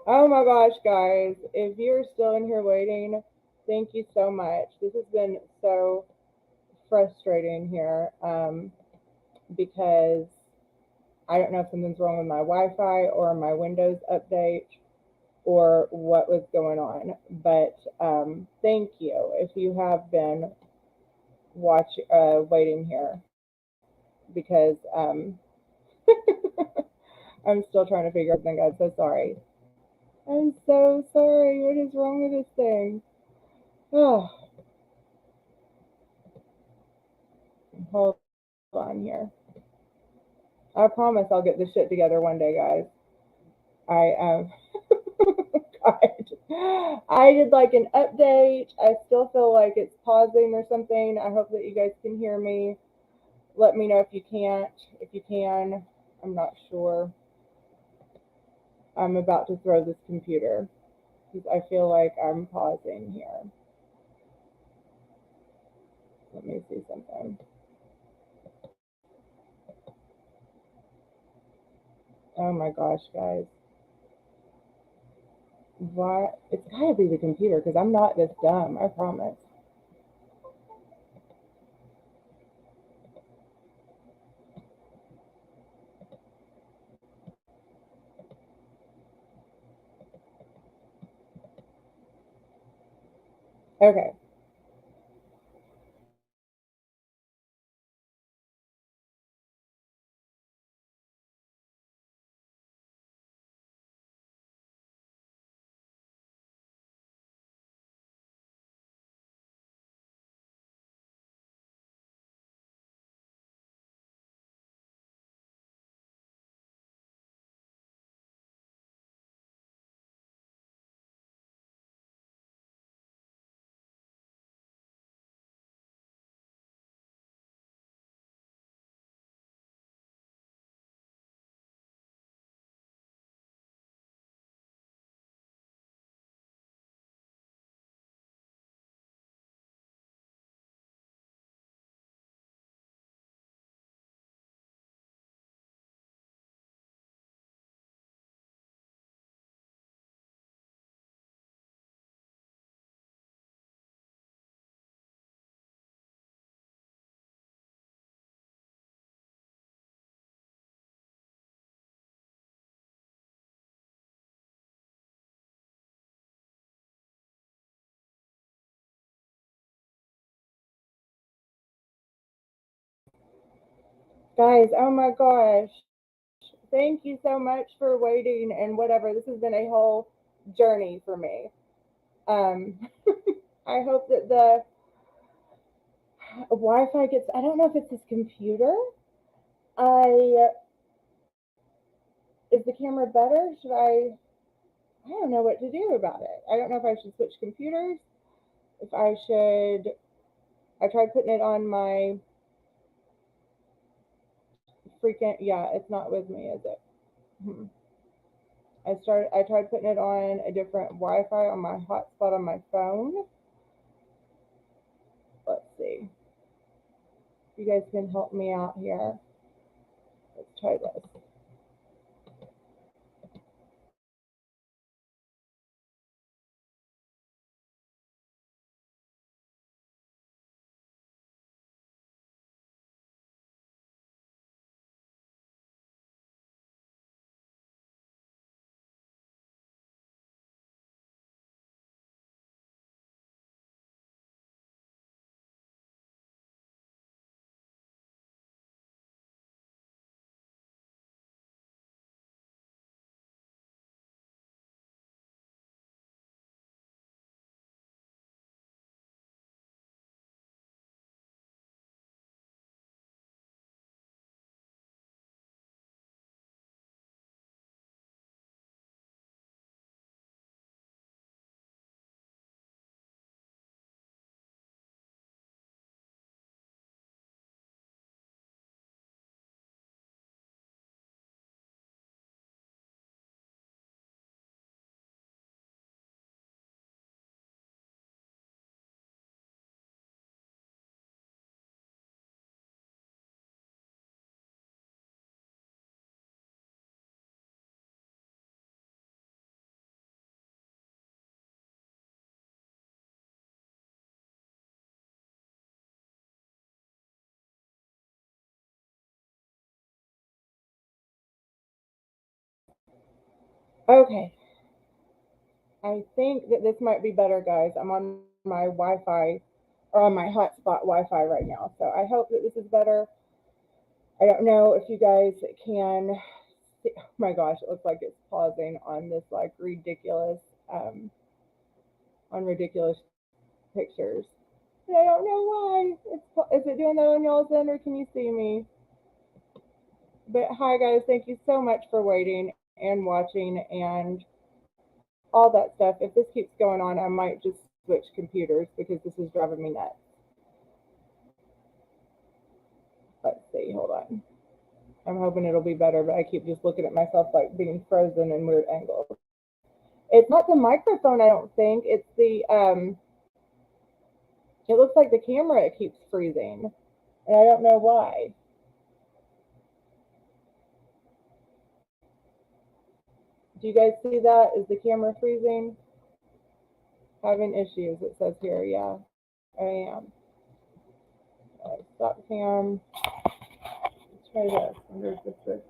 Oh my gosh, guys. If you're still in here waiting, thank you so much. This has been so frustrating here because I don't know if something's wrong with my Wi Fi or my Windows update or what was going on. But thank you if you have been waiting here because I'm still trying to figure out something. I'm so sorry. I'm so sorry. What is wrong with this thing? Oh, hold on here. I promise I'll get this shit together one day, guys. I God, I did like an update. I still feel like it's pausing or something. I hope that you guys can hear me. Let me know if you can't. If you can, I'm not sure. I'm about to throw this computer because I feel like I'm pausing here. Let me see something. Oh my gosh, guys. What? It's gotta be the computer because I'm not this dumb. I promise. Okay. Guys, oh my gosh. Thank you so much for waiting and whatever. This has been a whole journey for me. Um, I hope that the Wi Fi gets, I don't know if it's this computer. I, is the camera better? I don't know what to do about it. I don't know if I should switch computers, if I should, I tried putting it on my freaking, yeah, it's not with me, is it? Hmm. I tried putting it on a different Wi-Fi on my hotspot on my phone. Let's see. You guys can help me out here. Let's try this. Okay. I think that this might be better, guys. I'm on my Wi-Fi or on my hotspot Wi-Fi right now, so I hope that this is better. I don't know if you guys can see. Oh my gosh, it looks like it's pausing on this like ridiculous on ridiculous pictures. And I don't know why. Is it doing that on y'all's end or can you see me? But hi guys, thank you so much for waiting and watching and all that stuff. If this keeps going on, I might just switch computers because this is driving me nuts. Let's see, hold on. I'm hoping it'll be better, but I keep just looking at myself like being frozen in weird angles. It's not the microphone, I don't think. It's the it looks like the camera it keeps freezing. And I don't know why. Do you guys see that? Is the camera freezing? Having issues, it says here. Yeah, I am. Stop cam. Let's try this. I wonder if this is.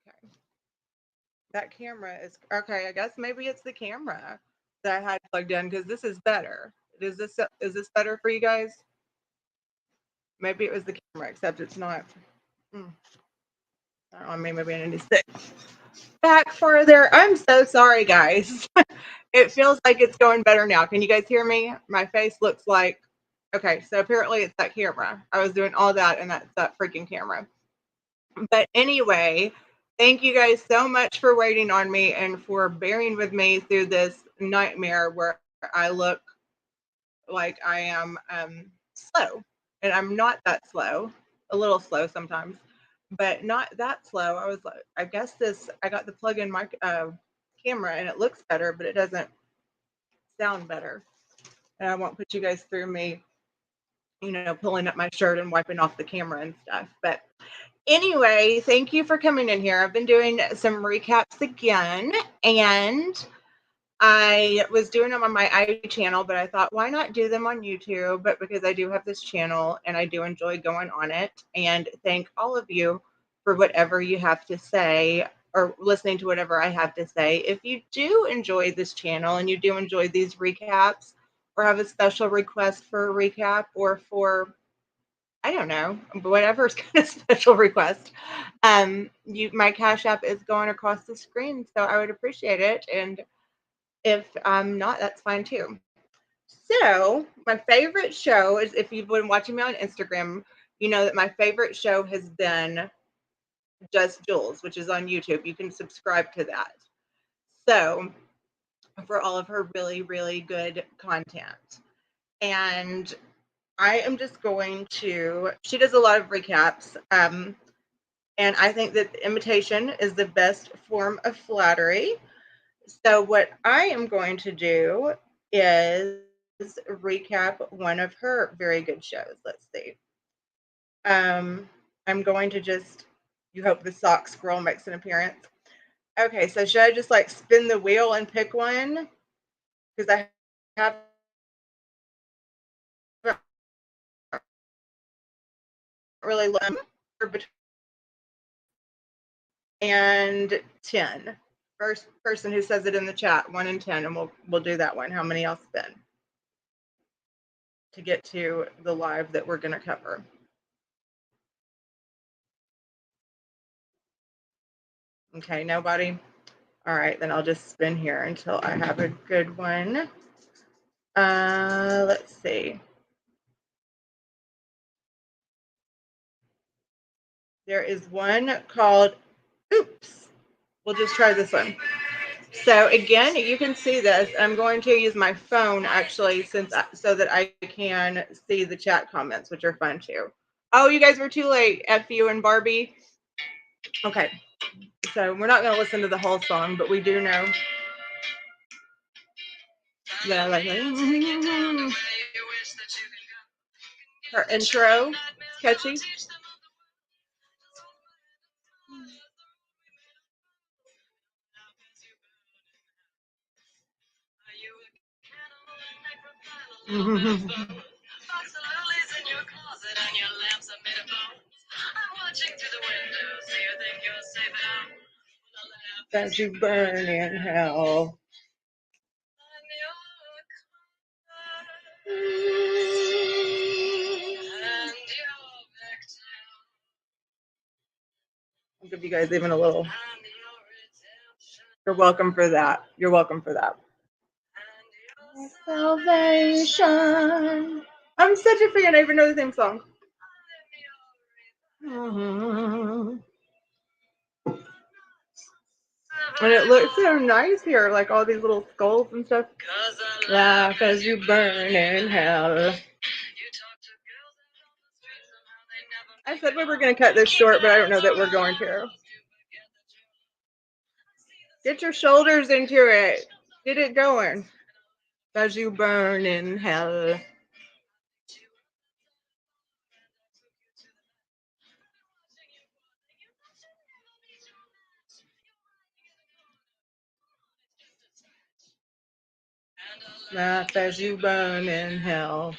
Okay. That camera is okay. I guess maybe it's the camera that I had plugged in because this is better. Is this better for you guys? Maybe it was the camera, except it's not. Mm, I don't know. Maybe I need to sit back further. I'm so sorry, guys. It feels like it's going better now. Can you guys hear me? My face looks like okay. So apparently it's that camera. I was doing all that, and that's that freaking camera. But anyway, thank you guys so much for waiting on me and for bearing with me through this nightmare where I look like I am slow. And I'm not that slow, a little slow sometimes, but not that slow. I was like, I guess I got the plug in my camera and it looks better, but it doesn't sound better. And I won't put you guys through me, pulling up my shirt and wiping off the camera and stuff. But anyway, thank you for coming in here. I've been doing some recaps again, and I was doing them on my IG channel, but I thought, why not do them on YouTube? But because I do have this channel and I do enjoy going on it, and thank all of you for whatever you have to say or listening to whatever I have to say. If you do enjoy this channel and you do enjoy these recaps or have a special request for a recap or for I don't know, whatever's kind of special request. My Cash App is going across the screen, so I would appreciate it. And if not, that's fine too. So my favorite show is if you've been watching me on Instagram, you know that my favorite show has been Just Jules, which is on YouTube. You can subscribe to that. So for all of her really, really good content. And I am just going to, she does a lot of recaps. And I think that imitation is the best form of flattery. So, what I am going to do is recap one of her very good shows. Let's see. I'm going to just, you hope the sock squirrel makes an appearance. Okay, so should I just like spin the wheel and pick one? Because I have really low and 10. First person who says it in the chat, 1 and 10, and we'll do that one. How many I'll spin to get to the live that we're going to cover. Okay, nobody? All right, then I'll just spin here until I have a good one. Let's see. There is one called Oops. We'll just try this one. So again, you can see this. I'm going to use my phone actually so that I can see the chat comments, which are fun too. Oh, you guys were too late. F you and Barbie. Okay. So we're not going to listen to the whole song, but we do know that I like Her intro, catchy. That you burn in hell. I'll give you guys even a little. You're welcome for that. You're welcome for that. Salvation. I'm such a fan. I even know the theme song. And it looks so nice here, like all these little skulls and stuff. Life as you burn in hell. I said we were going to cut this short, but I don't know that we're going to. Get your shoulders into it. Get it going. As you burn in hell. Life as you burn in hell.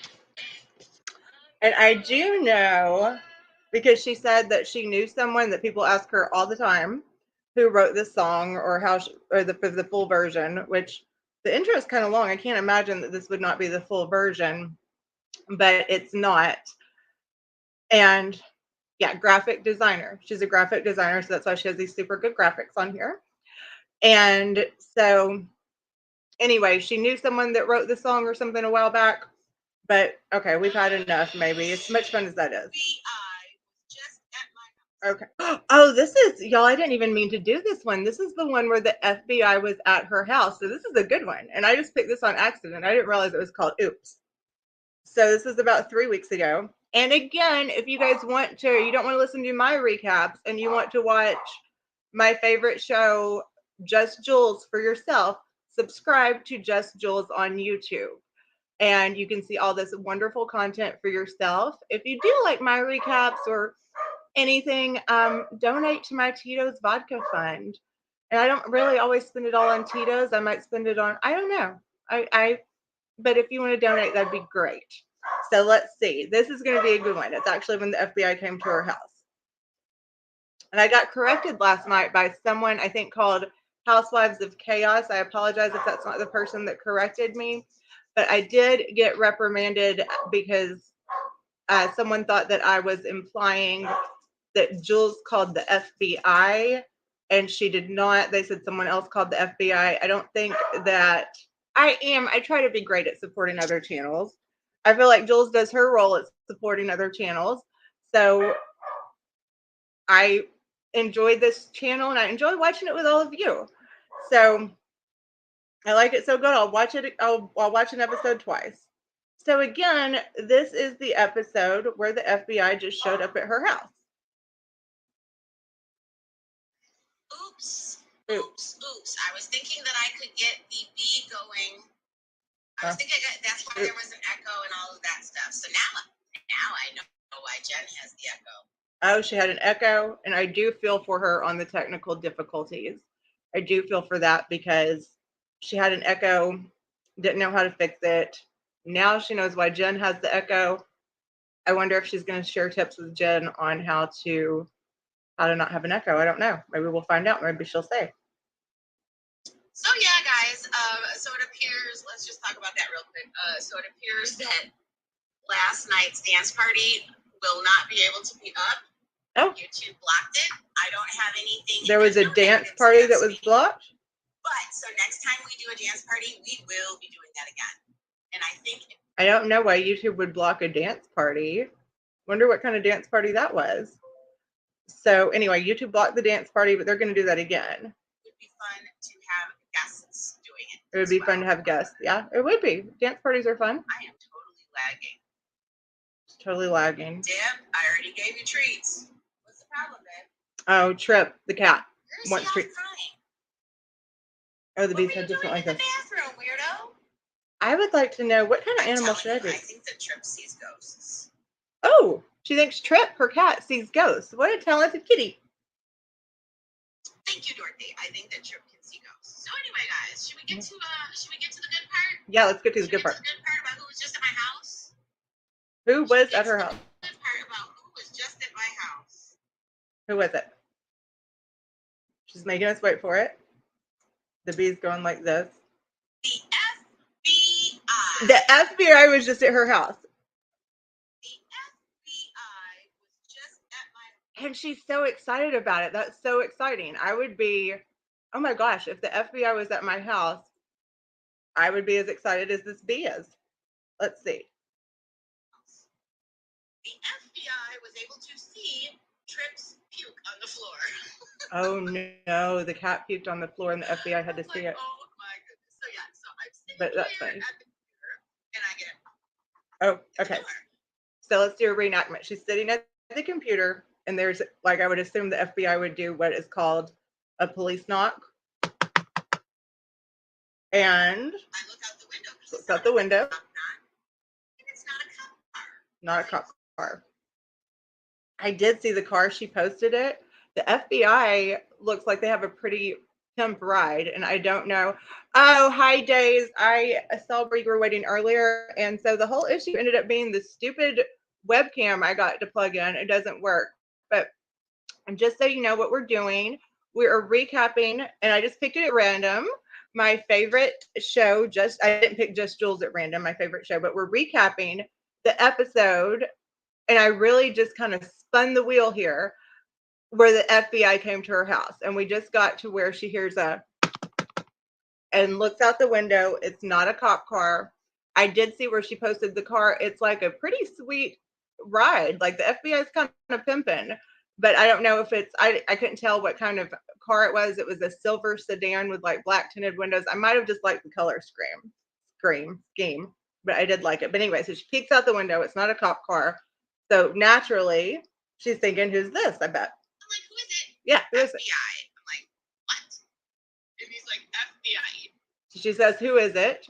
And I do know, because she said that she knew someone that people ask her all the time who wrote this song or how she, or the full version, which the intro is kind of long. I can't imagine that this would not be the full version, but it's not. And yeah, graphic designer. She's a graphic designer, so that's why she has these super good graphics on here. And so anyway, she knew someone that wrote the song or something a while back. But okay, we've had enough, maybe. As much fun as that is. Okay. Oh, this is, y'all, I didn't even mean to do this one. This is the one where the FBI was at her house. So this is a good one. And I just picked this on accident. I didn't realize it was called Oops. So this is about 3 weeks ago. And again, if you guys want to, you don't want to listen to my recaps and you want to watch my favorite show, Just Jules, for yourself, subscribe to Just Jules on YouTube. And you can see all this wonderful content for yourself. If you do like my recaps or anything, donate to my Tito's vodka fund. And I don't really always spend it all on Tito's. I might spend it on, I don't know. But if you want to donate, that'd be great. So let's see. This is going to be a good one. It's actually when the FBI came to her house. And I got corrected last night by someone, I think, called Housewives of Chaos. I apologize if that's not the person that corrected me. But I did get reprimanded because someone thought that I was implying that Jules called the FBI, and she did not. They said someone else called the FBI. I don't think that I am. I try to be great at supporting other channels. I feel like Jules does her role at supporting other channels. So I enjoyed this channel, and I enjoy watching it with all of you. So I like it so good. I'll watch it. I'll watch an episode twice. So again, this is the episode where the FBI just showed up at her house. Oops. I was thinking that I could get the B going. I was thinking that's why there was an echo and all of that stuff. So now I know why Jen has the echo. Oh, she had an echo, and I do feel for her on the technical difficulties. I do feel for that because she had an echo, didn't know how to fix it. Now she knows why Jen has the echo. I wonder if she's going to share tips with Jen on how to not have an echo. I don't know. Maybe we'll find out. Maybe she'll say. So yeah, guys. So it appears. Let's just talk about that real quick. So it appears that last night's dance party will not be able to be up. Oh. YouTube blocked it. I don't have anything. There was a dance party that was blocked? But so next time we do a dance party, we will be doing that again. And I think I don't know why YouTube would block a dance party. Wonder what kind of dance party that was. So anyway, YouTube blocked the dance party, but they're going to do that again. It would be fun to have guests doing it. It would be fun to have guests. Yeah, it would be. Dance parties are fun. I am totally lagging. Totally lagging. Deb, I already gave you treats. What's the problem, babe? Oh, Trip, the cat. Wants treats. Oh, the beast had different like this. Bathroom, weirdo. I would like to know what kind of I'm animal telling should I you, be? I think that Trip sees ghosts. Oh, she thinks Trip, her cat, sees ghosts. What a talented kitty. Thank you, Dorothy. I think that Trip can see ghosts. So anyway, guys, should we get to the good part? Yeah, let's get to the Should good we get part. to the good part about who was just at my house? Who was Should we at get her to house? the good part about who was just at my house? Who was it? She's making us wait for it. The bee's going like this. The FBI. The FBI was just at her house. The FBI was just at my And she's so excited about it. That's so exciting. I would be, oh my gosh, if the FBI was at my house, I would be as excited as this bee is. Let's see. The FBI was able to see Trip's puke on the floor. Oh no, the cat puked on the floor and the FBI had to see it. Oh my goodness. So yeah, so I'm sitting But that's here funny. at the computer and I get Oh, the okay. door. So let's do a reenactment. She's sitting at the computer, and there's, like, I would assume the FBI would do what is called a police knock. And I look out the window. looks out the window. And it's not a cop car. Not a cop car. I did see the car. She posted it. The FBI looks like they have a pretty pimp ride, and I don't know. Oh, hi, Days. I saw where you were waiting earlier, and so the whole issue ended up being the stupid webcam I got to plug in. It doesn't work. But just so you know what we're doing, we are recapping, and I just picked it at random. My favorite show, I didn't pick just Jules at random, my favorite show, but we're recapping the episode, and I really just kind of spun the wheel here where the FBI came to her house, and we just got to where she hears and looks out the window. It's not a cop car. I did see where she posted the car. It's like a pretty sweet ride. Like the FBI is kind of pimping, but I don't know if I couldn't tell what kind of car it was. It was a silver sedan with like black tinted windows. I might have just liked the color scheme, but I did like it. But anyway, so she peeks out the window. It's not a cop car. So naturally, she's thinking, who's this? I bet. I'm like, who is it? Yeah, who is it? FBI. I'm like, what? And he's like, FBI. She says, who is it?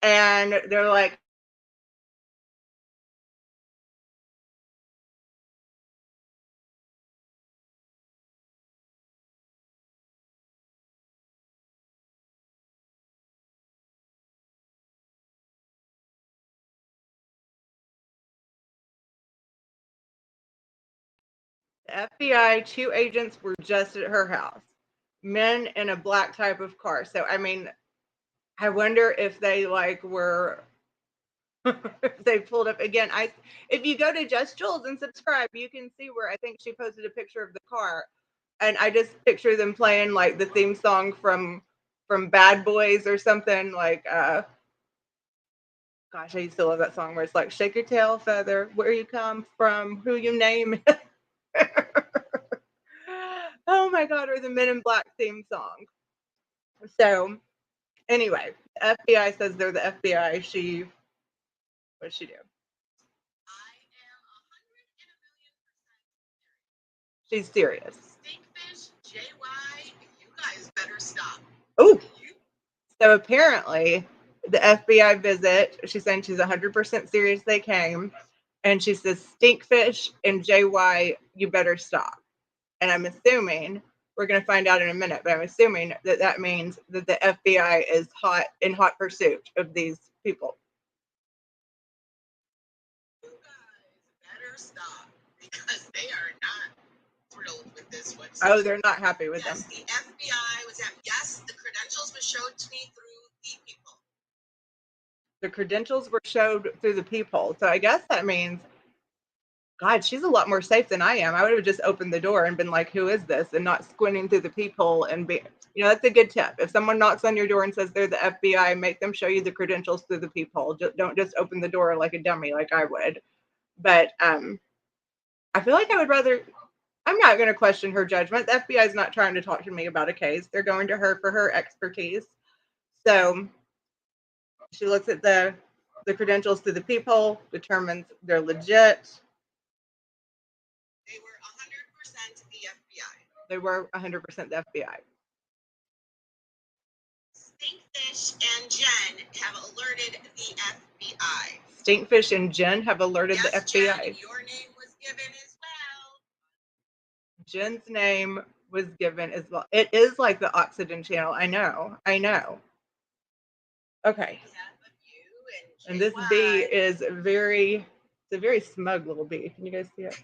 And they're like, the FBI, 2 agents were just at her house, men in a black type of car. So, I mean, I wonder if they like were, if they pulled up again. If you go to Just Jules and subscribe, you can see where I think she posted a picture of the car, and I just picture them playing like the theme song from Bad Boys or something like. Gosh, I used to love that song where it's like, shake your tail feather, where you come from, who you name. Oh my God, or the Men in Black theme song. So anyway, the FBI says they're the FBI. What does she do? I am 101,000,000% She's serious. Stinkfish, JY, you guys better stop. Oh, so apparently the FBI visit, she's saying she's 100% serious they came. And she says, Stinkfish and JY, you better stop. And I'm assuming, we're going to find out in a minute, but I'm assuming that that means that the FBI is in hot pursuit of these people. You guys better stop because they are not thrilled with this one. Oh, they're not happy with them. Yes, the FBI was at, yes, the credentials were showed to me through the people. The credentials were showed through the peephole. So I guess that means, God, she's a lot more safe than I am. I would have just opened the door and been like, who is this? And not squinting through the peephole and be, that's a good tip. If someone knocks on your door and says they're the FBI, make them show you the credentials through the peephole. Don't just open the door like a dummy like I would. But I feel like I would rather, I'm not going to question her judgment. The FBI is not trying to talk to me about a case. They're going to her for her expertise. So she looks at the credentials through the peephole, determines they're legit. They were 100% the FBI. They were 100% the FBI. Stinkfish Fish and Jen have alerted the FBI. Stinkfish and Jen have alerted the FBI. Jen, your name was given as well. Jen's name was given as well. It is like the Oxygen Channel. I know. Okay. And this bee is it's a very smug little bee. Can you guys see it?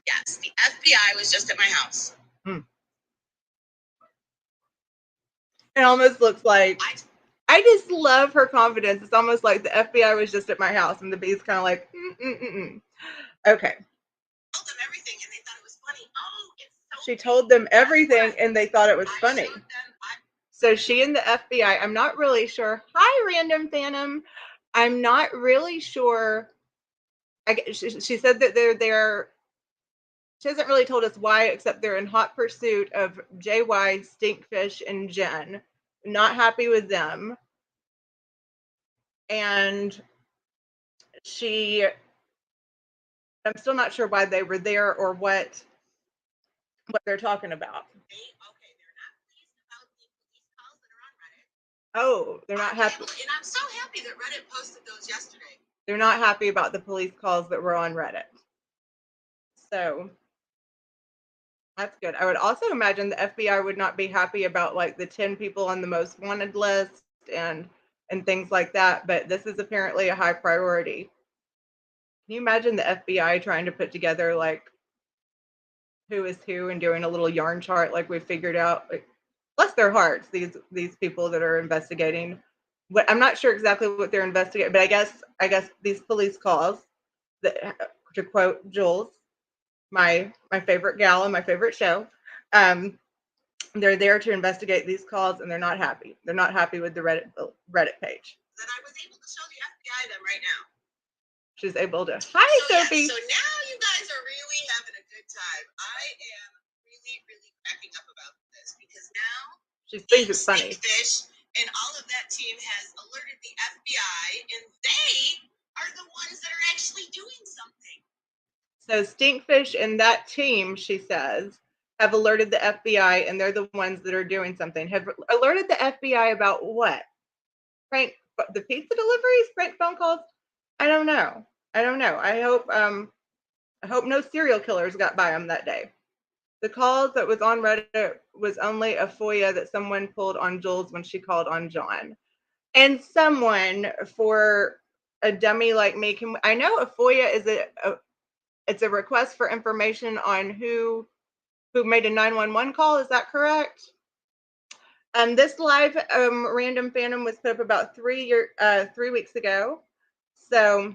Yes, the FBI was just at my house. It almost looks like, I just love her confidence. It's almost like the FBI was just at my house and the bee's kind of like, Okay. I told them everything and they thought it was funny. Oh, it's so She told them everything and they thought it was funny. So she and the FBI, I'm not really sure. Hi, Random Phantom. I'm not really sure. She said that they're there. She hasn't really told us why, except they're in hot pursuit of JY, Stinkfish, and Jen. Not happy with them. And I'm still not sure why they were there or what they're talking about. They're not pleased about the police calls that are on Reddit. Oh, they're not happy. And I'm so happy that Reddit posted those yesterday. They're not happy about the police calls that were on Reddit. So that's good. I would also imagine the FBI would not be happy about like the 10 people on the most wanted list and things like that, but this is apparently a high priority. Can you imagine the FBI trying to put together like who is who and doing a little yarn chart like we figured out? Like, bless their hearts, these people that are investigating. I'm not sure exactly what they're investigating, but I guess these police calls, that, to quote Jules, my favorite gal on my favorite show, they're there to investigate these calls and they're not happy. They're not happy with the Reddit page. That I was able to show the FBI them right now. She's able to. Hi, Sophie. So now you guys are really having a good time. I am really, really cracking up about this because now she thinks it's funny. Fish and all of that team has alerted the FBI, and they are the ones that are actually doing something. So Stinkfish and that team, she says, have alerted the FBI, and they're the ones that are doing something. Have alerted the FBI about what? Prank, the pizza deliveries, prank phone calls? I don't know. I hope no serial killers got by them that day. The calls that was on Reddit was only a FOIA that someone pulled on Jules when she called on John. And someone, for a dummy like me, I know a FOIA is it's a request for information on who made a 911 call. Is that correct? This live Random Phantom was put up about 3 weeks ago. So,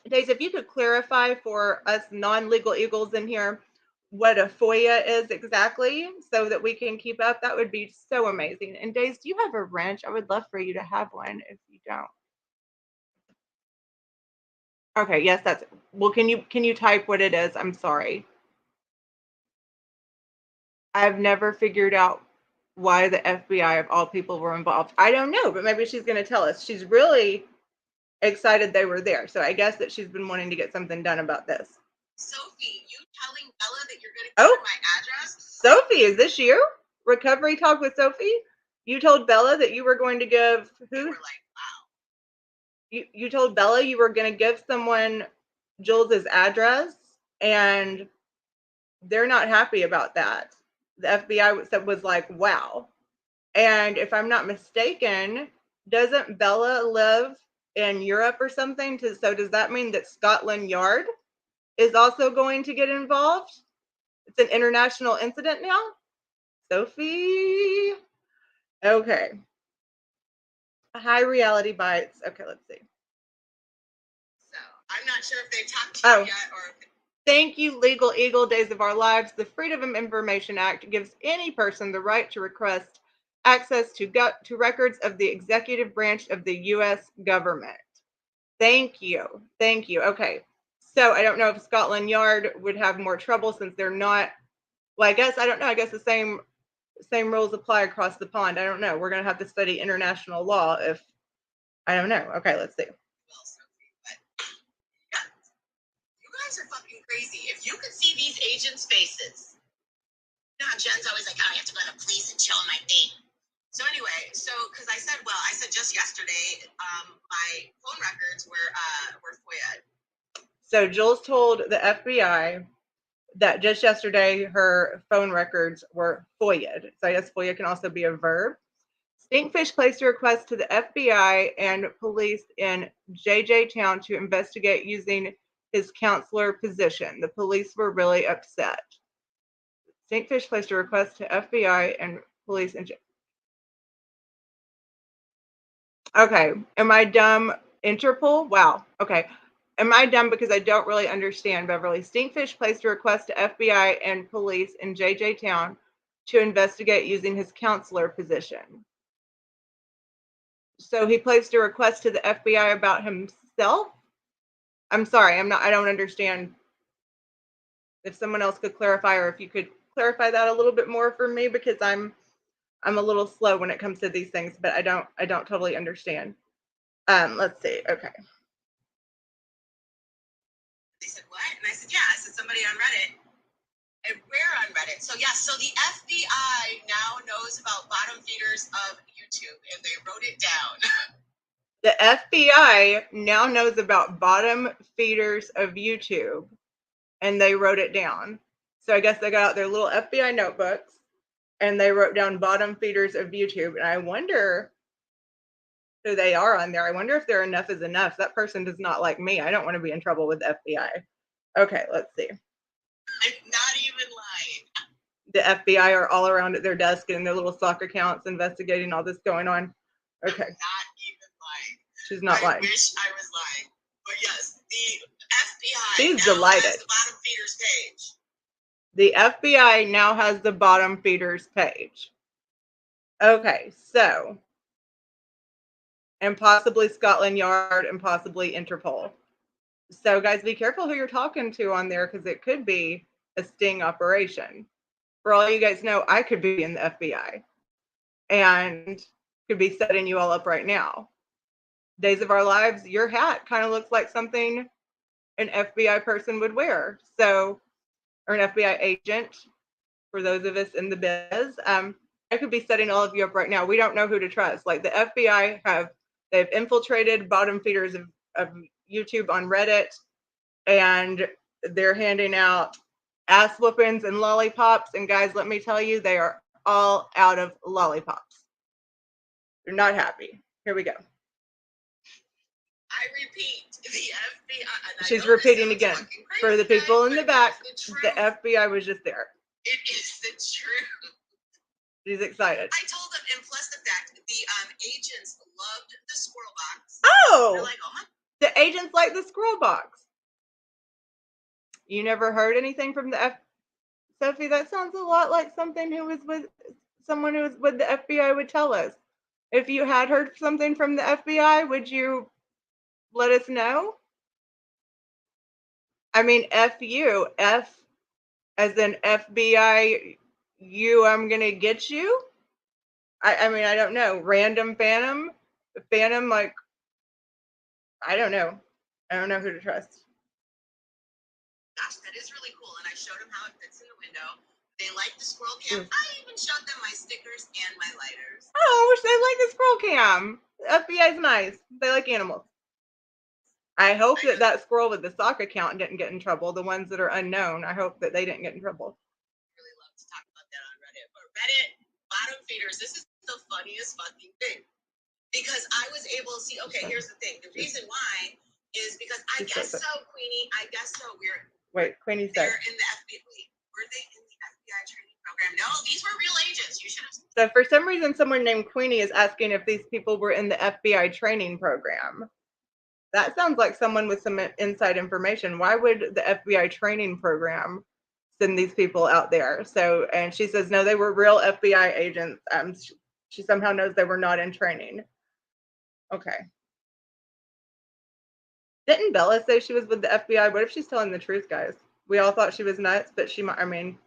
Daisy, if you could clarify for us non-legal eagles in here what a FOIA is exactly so that we can keep up, that would be so amazing. And Daisy, do you have a wrench? I would love for you to have one if you don't. Okay, yes, that's it. Well, can you type what it is? I'm sorry. I've never figured out why the FBI of all people were involved. I don't know, but maybe she's going to tell us. She's really excited they were there. So I guess that she's been wanting to get something done about this. Sophie, you telling Bella that you're going to give her my address? Sophie, is this you? Recovery Talk with Sophie? You told Bella that you were going to give who? They were like, wow. You told Bella you were going to give someone Jules's address, and they're not happy about that. The FBI was like, wow. And if I'm not mistaken, doesn't Bella live in Europe or something? So does that mean that Scotland Yard is also going to get involved? It's an international incident now? Sophie? Okay. High Reality Bites. Okay, let's see. So I'm not sure if they talked to you yet or if Thank you, Legal Eagle, Days of Our Lives. The Freedom of Information Act gives any person the right to request access to records of the executive branch of the U.S. government. Thank you. Okay. So I don't know if Scotland Yard would have more trouble since they're not, well, I guess the same rules apply across the pond. I don't know. We're going to have to study international law I don't know. Okay, let's see. Well, Sophie, but yeah, you guys are fucking crazy. If you could see these agents' faces. You know how Jen's always like, oh, I have to go to the police and show them my thing. So anyway, because I said just yesterday, my phone records were FOIA'd. So Jules told the FBI that just yesterday her phone records were FOIA'd. So I guess FOIA can also be a verb. Stinkfish placed a request to the FBI and police in JJ Town to investigate using his counselor position. The police were really upset. Stinkfish placed a request to FBI and police in Okay. Am I dumb? Interpol? Wow. Okay. Am I dumb because I don't really understand, Beverly? Stinkfish placed a request to FBI and police in JJ Town to investigate using his counselor position. So he placed a request to the FBI about himself? I'm sorry, I don't understand. If someone else could clarify, or if you could clarify that a little bit more for me, because I'm a little slow when it comes to these things, but I don't totally understand. Let's see. Okay. They said, what? And I said, yeah. I said, somebody on Reddit. And we're on Reddit. So, yeah, so the FBI now knows about bottom feeders of YouTube, and they wrote it down. The FBI now knows about bottom feeders of YouTube, and they wrote it down. So I guess they got out their little FBI notebooks, and they wrote down bottom feeders of YouTube. And I wonder who they are on there. I wonder if their enough is enough. That person does not like me. I don't want to be in trouble with the FBI. Okay, let's see. I'm not even lying. The FBI are all around at their desk in their little Slack accounts investigating all this going on. Okay. I'm not even lying. She's not lying. I wish I was lying. But yes, the FBI She's now delighted. has the bottom feeders page. The FBI now has the bottom feeders page. Okay, so, and possibly Scotland Yard and possibly Interpol. So guys, be careful who you're talking to on there, because it could be a sting operation. For all you guys know, I could be in the FBI and could be setting you all up right now. Days of Our Lives, your hat kind of looks like something an FBI person would wear. So, or an FBI agent, for those of us in the biz. I could be setting all of you up right now. We don't know who to trust. Like the FBI they've infiltrated bottom feeders of YouTube on Reddit, and they're handing out ass whoopings and lollipops. And guys, let me tell you, they are all out of lollipops. They're not happy. Here we go. I repeat, the FBI. She's repeating again. For the people in the back, the FBI was just there. It is the truth. She's excited. I told them, and plus the fact the agents loved the squirrel box. Oh! They're like, oh my. The agents like the squirrel box. You never heard anything from the Sophie, that sounds a lot like something someone who was with the FBI would tell us. If you had heard something from the FBI, would you let us know? I mean, F as in FBI, I'm gonna get you. I mean, I don't know. Random Phantom, like, I don't know. I don't know who to trust. Gosh, that is really cool. And I showed them how it fits in the window. They like the squirrel cam. I even showed them my stickers and my lighters. Oh, they like the squirrel cam. FBI's nice. They like animals. I hope that squirrel with the sock account didn't get in trouble. The ones that are unknown, I hope that they didn't get in trouble. I really love to talk about that on Reddit. But Reddit, bottom feeders, this is the funniest fucking thing. Because I was able to see, okay, here's the thing. The reason why is because I guess so, Queenie. I guess so. Queenie said. They're in the FBI. Were they in the FBI training program? No, these were real agents. You should have. So for some reason, someone named Queenie is asking if these people were in the FBI training program. That sounds like someone with some inside information. Why would the FBI training program send these people out there? So, and she says, no, they were real FBI agents. She somehow knows they were not in training. Okay. Didn't Bella say she was with the FBI? What if she's telling the truth, guys? We all thought she was nuts, but she might, I mean,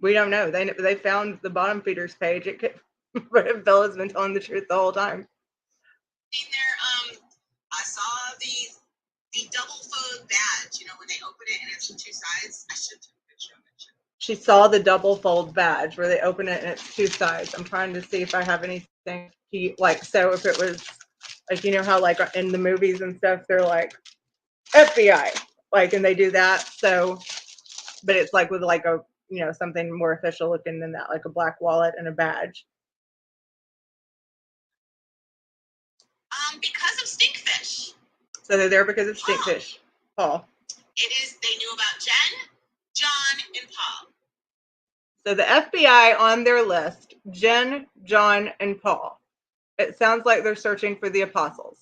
we don't know. They found the bottom feeders page. It could, what if Bella's been telling the truth the whole time? I saw the double fold badge, you know, when they open it and it's from two sides. I should take a picture of it. She saw the double fold badge where they open it and it's two sides. I'm trying to see if I have any thing. Like, so if it was like, you know how like in the movies and stuff, they're like FBI, like, and they do that. So, but it's like with like a, you know, something more official looking than that, like a black wallet and a badge. Because of Stinkfish. So they're there because of Stinkfish. Paul. It is, they knew about Jen, John, and Paul. So the FBI on their list, Jen, John, and Paul. It sounds like they're searching for the apostles.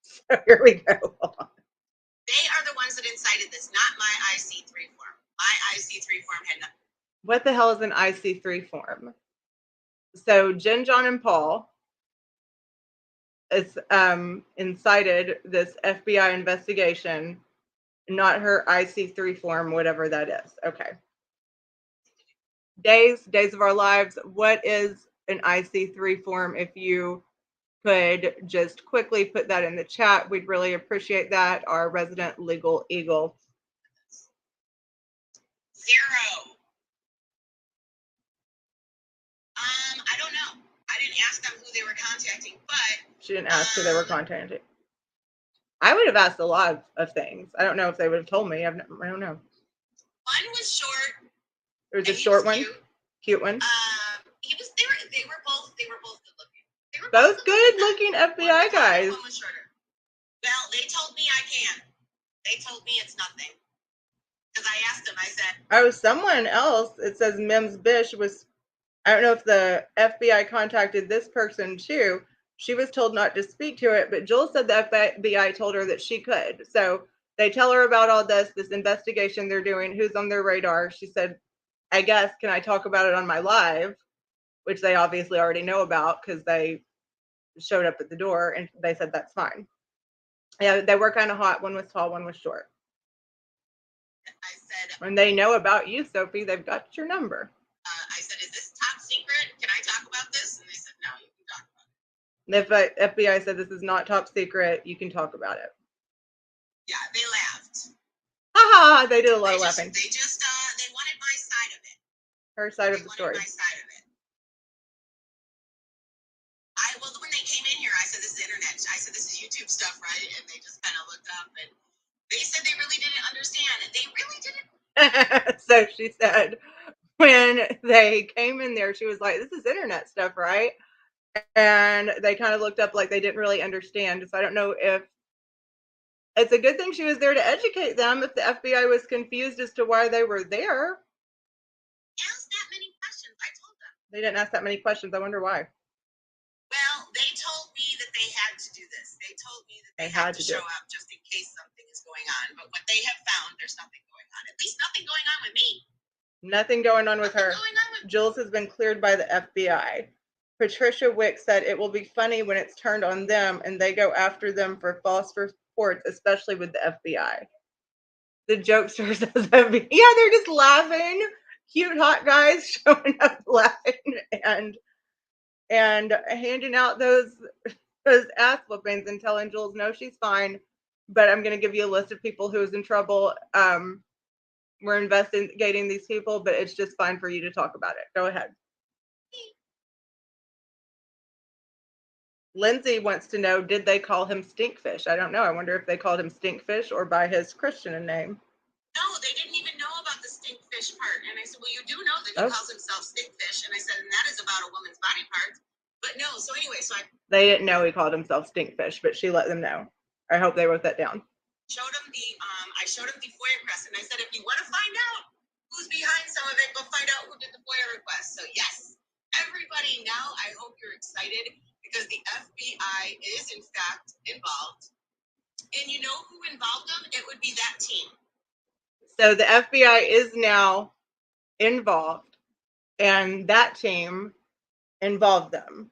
So here we go. They are the ones that incited this, not my IC3 form. My IC3 form had nothing. What the hell is an IC3 form? So Jen, John, and Paul is incited this FBI investigation, not her IC3 form, whatever that is. Okay. Days of our lives. What is an IC3 form? If you could just quickly put that in the chat, we'd really appreciate that. Our resident legal eagle. 0. I don't know. I didn't ask them who they were contacting, but She didn't ask who they were contacting. I would have asked a lot of things. I don't know if they would have told me. I don't know. One was short. There was a short one, cute one. They were both good looking. They were both good looking FBI guys. One was shorter. Well, they told me I can. They told me it's nothing. Because I asked them, I said, oh, someone else. It says Mims Bish was, I don't know if the FBI contacted this person too. She was told not to speak to it, but Jules said the FBI told her that she could. So they tell her about all this investigation they're doing, who's on their radar. She said, I guess, can I talk about it on my live? Which they obviously already know about because they showed up at the door and they said that's fine. Yeah, they were kind of hot. One was tall, one was short. I said, and they know about you, Sophie. They've got your number. I said, is this top secret? Can I talk about this? And they said, no, you can talk about it. And if FBI said this is not top secret, you can talk about it. Yeah, they laughed. Ha ha! They did a lot of laughing. They wanted my side of it. Her side of the story. My side of it. Well, when they came in here, I said, this is internet. I said, this is YouTube stuff, right? And they just kind of looked up and they said they really didn't understand. They really didn't. So she said, when they came in there, she was like, this is internet stuff, right? And they kind of looked up like they didn't really understand. So I don't know if it's a good thing she was there to educate them if the FBI was confused as to why they were there. Ask that many questions. I told them. They didn't ask that many questions. I wonder why. Well, they told me that they had to do this. They told me that they had to show up just in case something is going on. But what they have found, there's nothing going on. At least nothing going on with me. Nothing going on with her. Jules has been cleared by the FBI. Patricia Wick said it will be funny when it's turned on them and they go after them for false reports, especially with the FBI. The jokester says, yeah, they're just laughing. Cute, hot guys showing up laughing and handing out those ass whoopings and telling Jules, no, she's fine, but I'm going to give you a list of people who's in trouble. We're investigating these people, but it's just fine for you to talk about it. Go ahead. Lindsay wants to know, did they call him Stinkfish? I don't know. I wonder if they called him Stinkfish or by his Christian name. No, they didn't even know about the Stinkfish part. And I said, well, you do know that he calls himself Stinkfish. And I said, and that is about a woman's body part. But no, so anyway, they didn't know he called himself Stinkfish, but she let them know. I hope they wrote that down. I showed him the FOIA request, and I said, if you want to find out who's behind some of it, go find out who did the FOIA request. So yes, everybody now, I hope you're excited because the FBI is in fact involved. And you know who involved them? It would be that team. So the FBI is now involved, and that team involved them.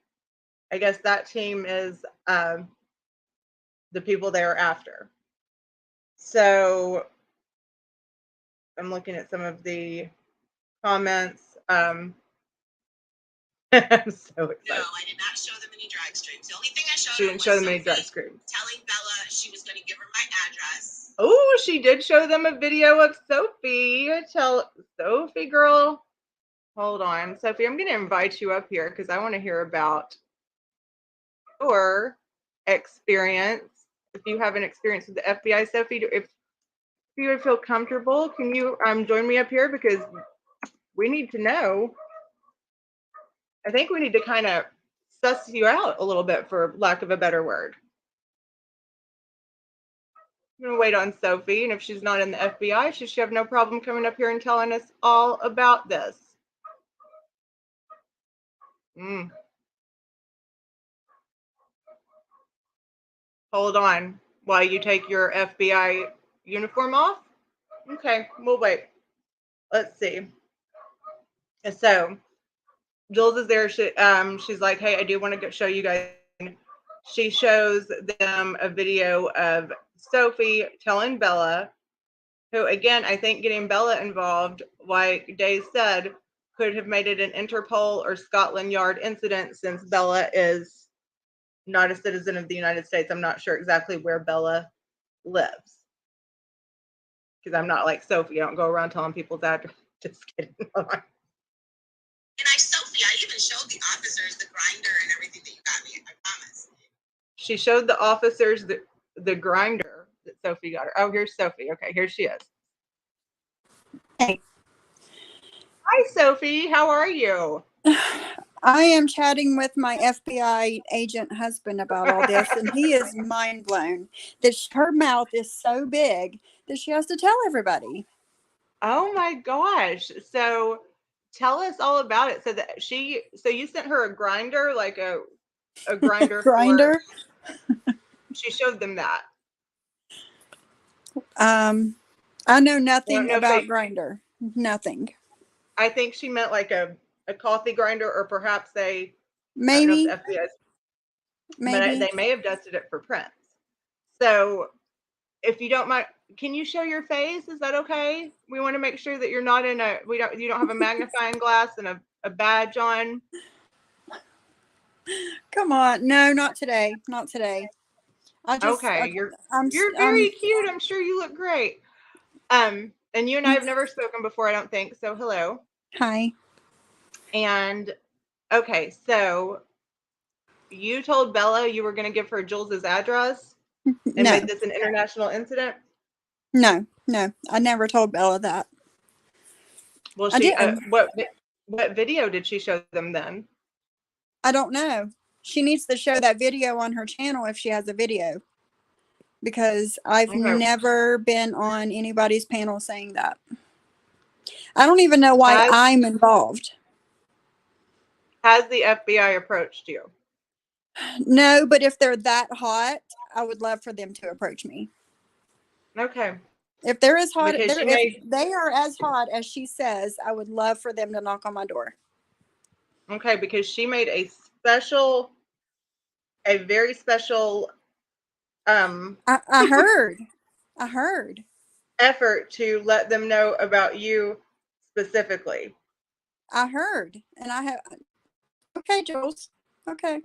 I guess that team is the people they are after. So I'm looking at some of the comments. I'm so excited. No, I did not show them any drag streams. The only thing I showed she didn't show them any drag streams. Telling Bella she was going to give her my address. Oh, she did show them a video of Sophie. Tell Sophie, girl. Hold on, Sophie. I'm going to invite you up here because I want to hear about your experience. If you have an experience with the FBI, Sophie, if you would feel comfortable, can you join me up here because we need to know. I think we need to kind of suss you out a little bit, for lack of a better word. I'm going to wait on Sophie, and if she's not in the FBI, she should have no problem coming up here and telling us all about this. Hold on while you take your FBI uniform off. Okay, we'll wait. Let's see. So Jules is there. She's like, hey, I do want to show you guys. She shows them a video of Sophie telling Bella, who, again, I think getting Bella involved, like Day said, could have made it an Interpol or Scotland Yard incident, since Bella is not a citizen of the United States. I'm not sure exactly where Bella lives, because I'm not like Sophie. I don't go around telling people's address. Just kidding. And Sophie, I even showed the officers the grinder and everything that you got me, I promise. She showed the officers the grinder that Sophie got her. Oh, here's Sophie. Okay, here she is. Hey. Hi, Sophie. How are you? I am chatting with my FBI agent husband about all this, and he is mind blown that her mouth is so big that she has to tell everybody. Oh my gosh. So tell us all about it. So you sent her a grinder, like a grinder. Grinder? She showed them that. I know nothing about Grinder. Nothing. I think she meant like a coffee grinder, or perhaps maybe FBI's, but they may have dusted it for prints. So if you don't mind, can you show your face? Is that okay? We want to make sure that you're not in you don't have a magnifying glass and a badge on. Come on. No, not today. Not today. You're very cute. I'm sure you look great. And you and I have never spoken before, I don't think. So hello. Hi. And okay, so you told Bella you were going to give her Jules's address and made this an international incident? No, I never told Bella that. Well, what video did she show them then? I don't know. She needs to show that video on her channel if she has a video, because I've never been on anybody's panel saying that. I don't even know why I'm involved. Has the FBI approached you? No, but if they're that hot, I would love for them to approach me. Okay. If they're as hot, if they are as hot as she says, I would love for them to knock on my door. Okay, because she made a very special I heard effort to let them know about you specifically. I heard, and I have. Okay, Jules. Okay.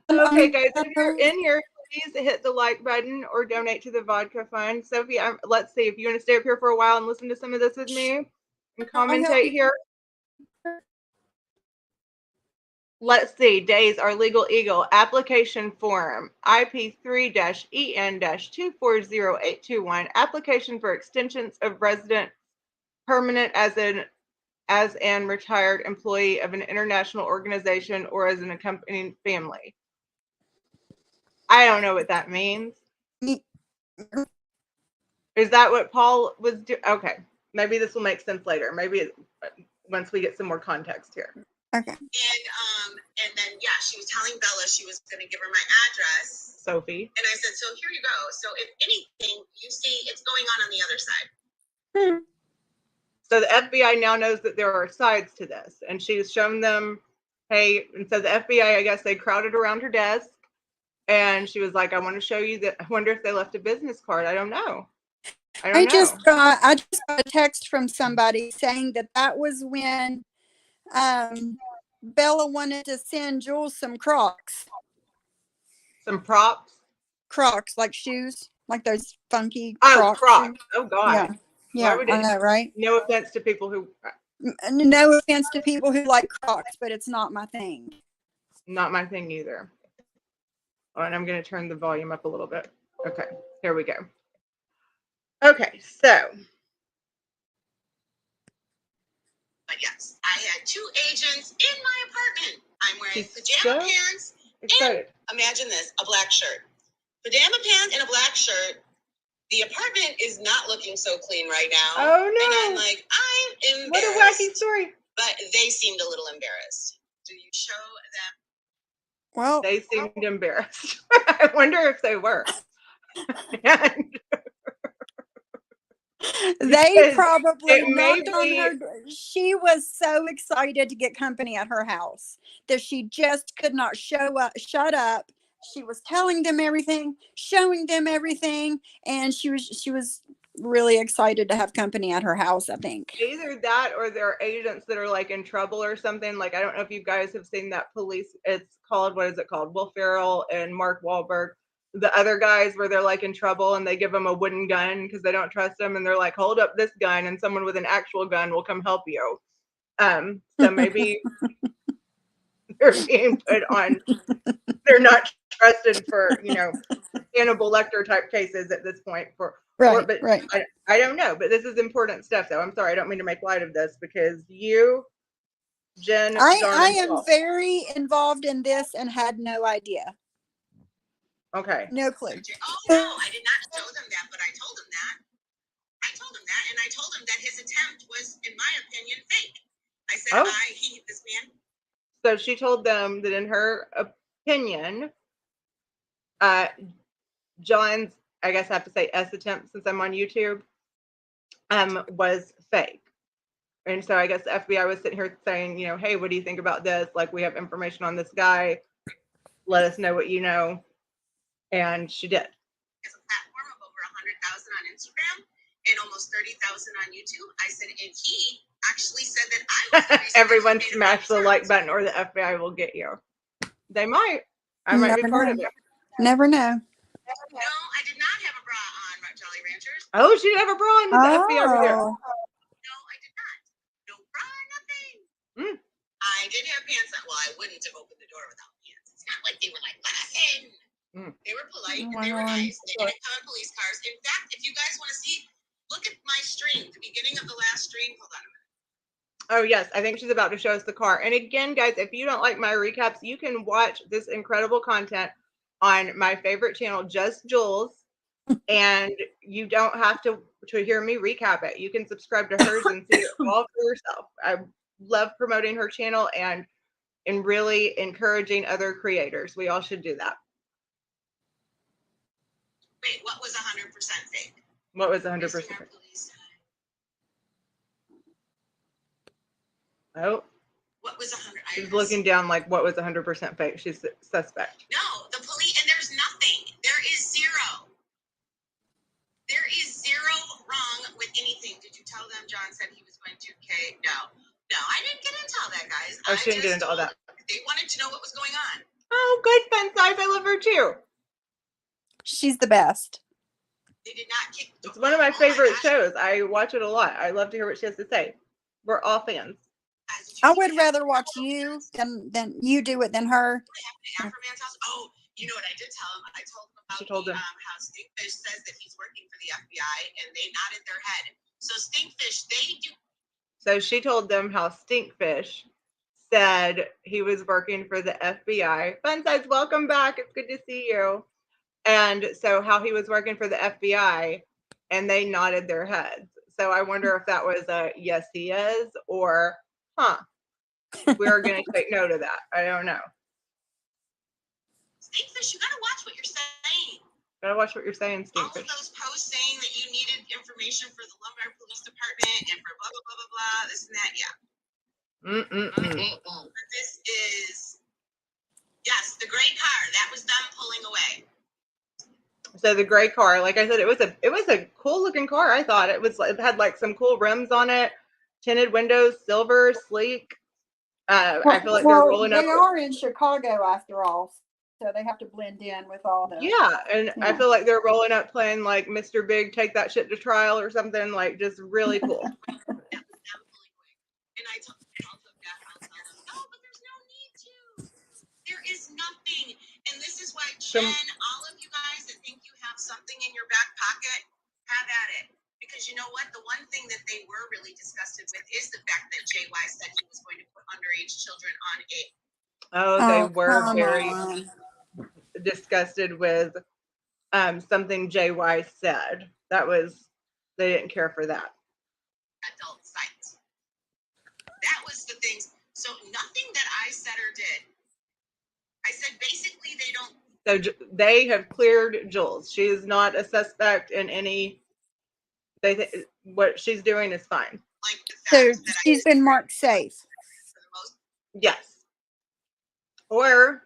Okay, guys, if you're in here, please hit the like button or donate to the vodka fund. Sophie, let's see if you want to stay up here for a while and listen to some of this with me and commentate here. Let's see. Days, our legal eagle application form IP3-EN-240821. Application for extensions of resident permanent as an retired employee of an international organization or as an accompanying family. I don't know what that means. Is that what Paul was doing? Okay. Maybe this will make sense later. Maybe once we get some more context here. Okay. And then she was telling Bella she was going to give her my address. Sophie. And I said, so here you go. So if anything, you see it's going on the other side. So the FBI now knows that there are sides to this, and she's shown them, hey, and so the FBI, I guess they crowded around her desk, and she was like, I want to show you that. I wonder if they left a business card. I don't know. I just got a text from somebody saying that was when Bella wanted to send Jules some Crocs. Some props? Crocs, like shoes, like those funky Crocs. Shoes. Oh, God. Yeah. Yeah, would I it? know, right? No offense to people who, No offense to people who like Crocs, but it's not my thing. not my thing either. Oh, and I'm going to turn the volume up a little bit. Okay, here we go. Okay, so. But yes, I had 2 agents in my apartment. I'm wearing She's pajama so pants excited. and imagine this, a black shirt. Pajama pants and a black shirt. The apartment is not looking so clean right now. Oh, And no. I'm like, I'm What embarrassed. a wacky story. But they seemed a little embarrassed. Do you show them? Well, They seemed embarrassed. I wonder if they were. And they because probably it may knocked on be, her door. She was so excited to get company at her house that she just could not shut up. She was telling them everything, showing them everything, and she was really excited to have company at her house, I think. either that or there are agents that are like in trouble or something. Like, I don't know if you guys have seen that police, it's called, what is it called? Will Ferrell and Mark Wahlberg. The other guys where they're like in trouble and they give them a wooden gun because they don't trust them. And they're like, hold up this gun and someone with an actual gun will come help you. So maybe they're being put on, they're not trusted for, Hannibal Lecter type cases at this point Right, but right. I don't know, but this is important stuff though. I'm sorry, I don't mean to make light of this because you, Jen, Dawn, I and am Paul. very involved in this and had no idea. Okay. No clue. Oh, no, I did not show them that, but I told them that. And I told him that his attempt was, in my opinion, fake. I said, this man. So she told them that in her opinion, John's, I guess I have to say S attempt since I'm on YouTube, was fake. And so I guess the FBI was sitting here saying, hey, what do you think about this? Like, we have information on this guy. Let us know what you know. And she did. Has a platform of over 100,000 on Instagram and almost 30,000 on YouTube. I said, and he actually said that I was the reason Everyone smash the like button or the FBI will get you. They might. I might be part of it. Never know. No, I did not have a bra on, Jolly Ranchers. Oh, she didn't have a bra on with the FBI over there. No, I did not. No bra, nothing. I did have pants on. Well, I wouldn't have opened the door without pants. It's not like they were like, listen. They were polite and they were nice. They didn't come in police cars. In fact, if you guys want to see, look at my stream, the beginning of the last stream. Hold on a minute. Oh, yes. I think she's about to show us the car. And again, guys, if you don't like my recaps, you can watch this incredible content on my favorite channel, Just Jules. And you don't have to hear me recap it. You can subscribe to hers and see it all for yourself. I love promoting her channel and really encouraging other creators. We all should do that. Wait, what was 100% fake? What was 100% fake? Oh. What was 100? She's looking down like, what was 100% fake? She's suspect. No, the police, and there's nothing. There is zero. There is zero wrong with anything. Did you tell them John said he was going to K? No, I didn't get into all that, guys. I didn't get into all that. They wanted to know what was going on. Oh, good, fun size. I love her too. She's the best. They did not kick. It's one of my favorite shows. I watch it a lot. I love to hear what she has to say. We're all fans. I would rather watch you than you do it than her. Oh, you know what I did tell him? I told him about how Stinkfish says that he's working for the FBI, and they nodded their head. So Stinkfish, they do. So she told them how Stinkfish said he was working for the FBI. Fun size, welcome back. It's good to see you. And so how he was working for the FBI, and they nodded their heads. So I wonder if that was a yes, he is, or we're going to take note of that. I don't know. Stinkfish, you got to watch what you're saying. Gotta watch what you're saying, Stinkfish. All of those posts saying that you needed information for the Lombard Police Department and for blah, blah, blah, blah, blah, this and that, yeah. But this is, yes, the gray car. That was them pulling away. So the gray car, like I said, it was a cool looking car. I thought it had like some cool rims on it, tinted windows, silver, sleek. I feel like they're rolling up. They are in Chicago after all, so they have to blend in with all the. Yeah, and I Yeah. feel like they're rolling up playing like Mr. Big, Take That Shit to Trial or something, like just really cool. And I told them, no, but there's no need to. There is nothing. And this is why, Jen, all of you guys that think you have something in your back pocket, have at it. Because you know what? The one thing that they were really disgusted with is the fact that JY said he was going to put underage children on a. They were come very on. disgusted with something JY said. They didn't care for that. Adult site. That was the things. So nothing that I said or did. I said basically they don't. So they have cleared Jules. She is not a suspect in any. What she's doing is fine. Like the So fact that she's been marked safe. for the most Yes. Or